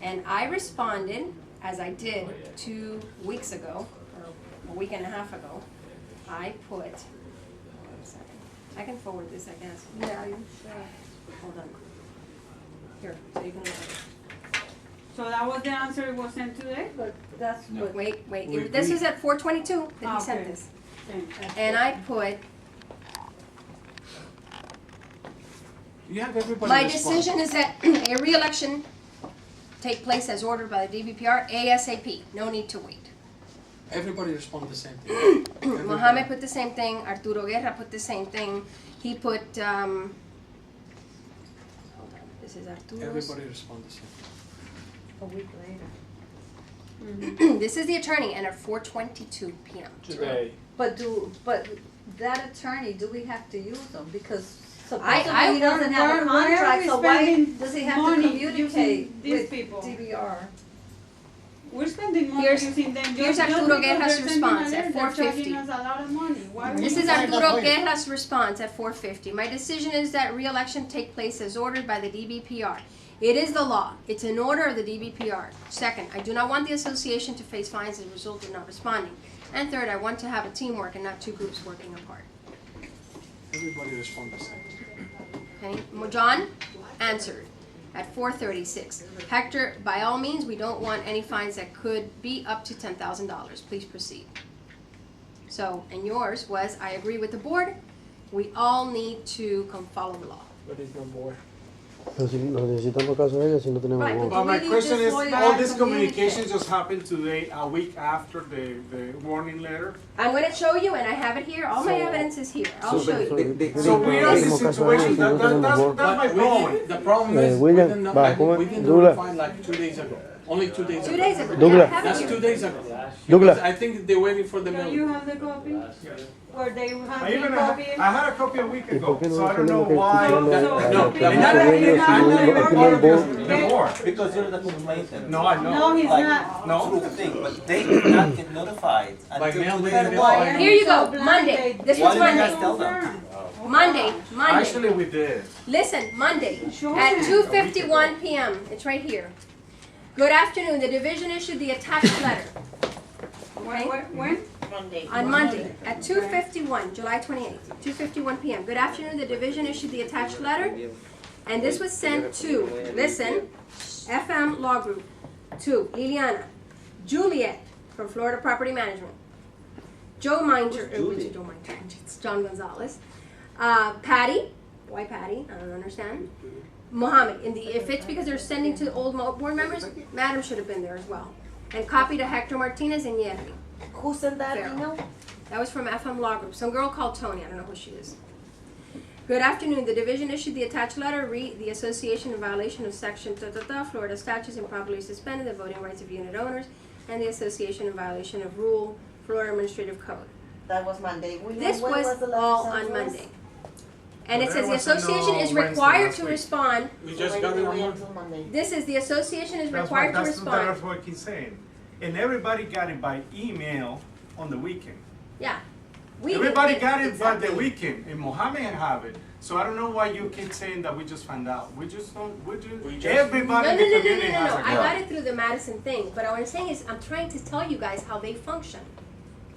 And I responded as I did 2 weeks ago, or a week and a half ago, I put, hold on a second. I can forward this, I guess. Yeah, you should. Hold on. Here, so you can look at it. So that was the answer it was sent today? But that's what. Wait, We this agree. is at 4:22 that he sent Okay. this. Thanks. And I put, You have everybody my respond. decision is that a re-election take place as ordered by the DBPR ASAP, no need to wait. Everybody respond the same thing. Mohammed put the same thing, Arturo Guerra put the same thing, he put, hold on, this is Arturo's. Everybody respond the same thing. A week later. This is the attorney, and at 4:22 p.m. Today. But that attorney, do we have to use them? Because I- supposedly he doesn't have a where are contract, we so why spending does he have to money communicate using these with people? DVR? We're spending money Here's- using them. here's Just Arturo because Guerra's they're sending a response at letter, they're 4:50. charging us a lot of money. Why would This we is sign Arturo up? Guerra's response at 4:50. My decision is that re-election take place as ordered by the DBPR. It is the law. It's an order of the DBPR. Second, I do not want the association to face fines as a result of not responding. And third, I want to have a teamwork and not two groups working apart. Everybody respond the same. Okay, John answered at 4:36. Hector, by all means, we don't want any fines that could be up to $10,000. Please proceed. So, and yours was, I agree with the board. We all need to come follow the law. But it's no more. Pero si nos necesitamos caso de ella, si no tenemos Right, voz. but But my we need question this is, lawyer all to this communicate. communication just happened today, a week after the warning letter? I'm gonna show you, and I have it here. All my So- evidence is here. I'll show you. So we are in this situation, that's my But problem. the problem is, William, we didn't, va, ¿cómo es? we didn't Douglas. notify like 2 days ago. Only 2 days ago. 2 days ago. Douglas. Yeah, I have it That's here. 2 days ago. Douglas. Because I think they're waiting for the So mail. you have the copy? Or they have I the even copy? I had a copy a week ¿Y ago, por qué no so I don't know tenemos que why. escucharlo No, a no, a no, los no, dueños no, si no es Part of voz? the board. Because you're the complainant. No, I know. No, he's Like, not. No. True thing, but they did not get notified By until mail, 2 they days didn't ago. Why are Here you go, so Monday. blind? This Why was did you guys Monday. tell them? Monday. Actually, we did. Listen, Monday Sure. at 2:51 p.m. It's right here. Good afternoon. The division issued the attached letter. Okay? When? On Monday at 2:51, July 28th, 2:51 p.m. Good afternoon. The division issued the attached letter, and this was sent to, listen, FM Law Group, to Liliana, Juliet from Florida Property Management, Joe Minder, Joe Minder, it's John Gonzalez, Patty, why Patty? I don't understand. Mohammed, if it's because they're sending to old board members, Madam should have been there as well. And copy to Hector Martinez and Yerri. Who sent that Farrell. email? That was from FM Law Group. Some girl called Tony. I don't know who she is. Good afternoon. The division issued the attached letter. The association in violation of section Florida statutes improperly suspended the voting rights of unit owners, and the association in violation of rule Florida Administrative Code. That was Monday. This When was the letter all sent on to us? Monday. And it Well, says the that wasn't association is Wednesday, required last to week. respond. We just Wait got it on until Monday. Monday. This is the association is That's required to what respond. I keep saying. And everybody got it by email on the weekend. Yeah. We Everybody did- got it by the exactly. weekend, and Mohammed have it. So I don't know why you keep saying that we just found out. We just don't, everybody No, in no, the no, no, community no, no, has no. it. I got it through the Madison thing, but what I'm saying is, I'm trying to tell you guys how they function.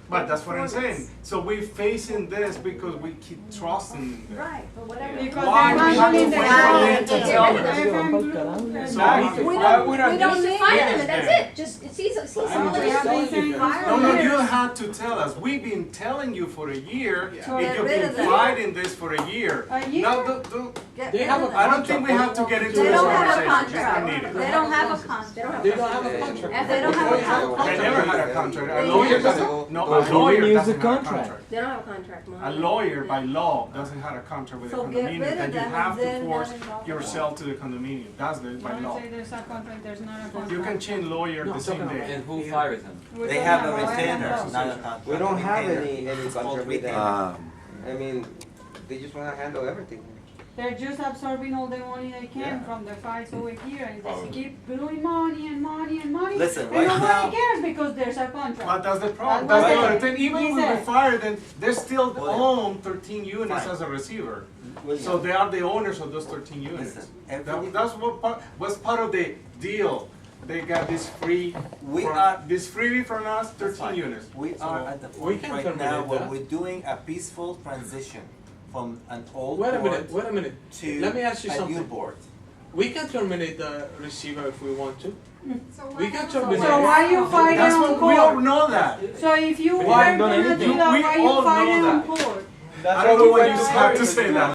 But that's what I'm saying. So we're facing this because we keep trusting them. Right, but whatever. Because Why they're we have to handling wait the for them to tell us? We We don't define them, and that's then. it. Just, it's easy, it's easy. No, no, you have to tell us. We've been telling you for a year, So and get you've rid been of them. fighting this for a year. A year? Now, Get They rid have of a them. I don't think we have to get into They this don't have a conversation. It's not contract. needed. They don't have a contract. They don't have a contract. They don't have a contract. They never had a contract. A They lawyer never- doesn't, no, a Well, who lawyer renews doesn't the have a contract? contract. They don't have a contract, A Mohammed. lawyer by law doesn't have a contract with the So get condominium, rid of that you them have and to then force let it go. yourself to the condominium. That's the, by Don't law. say there's a contract, there's not a contract. You can change lawyer No, the same talking day. And who fires him? We're They talking have a about retainer, law. not a contract. We don't have Retainer. any It's called contract with them. retainer. I mean, they just wanna handle everything. They're just absorbing all the money they can from the files over here, and they keep blowing money and money and money. Listen, And right nobody now- cares because there's a contract. But that's the problem. That's That's the what other they- thing. Even he when we said. fire them, they still Well, own 13 units fine. as a receiver. William, So they are the owners of those 13 units. Listen, every- That's what was part of the deal they got this free, this freebie from us, 13 units. We are at the point right now where we're doing a peaceful transition from an old Wait a board minute, wait a minute. to Let me ask you a something. new board. We can terminate the receiver if we want to. We can terminate. So why you fighting That's on what court? we all know that. So if you We weren't haven't done gonna do anything. that, We why all you fighting know on that. court? I don't know why you just have to say that.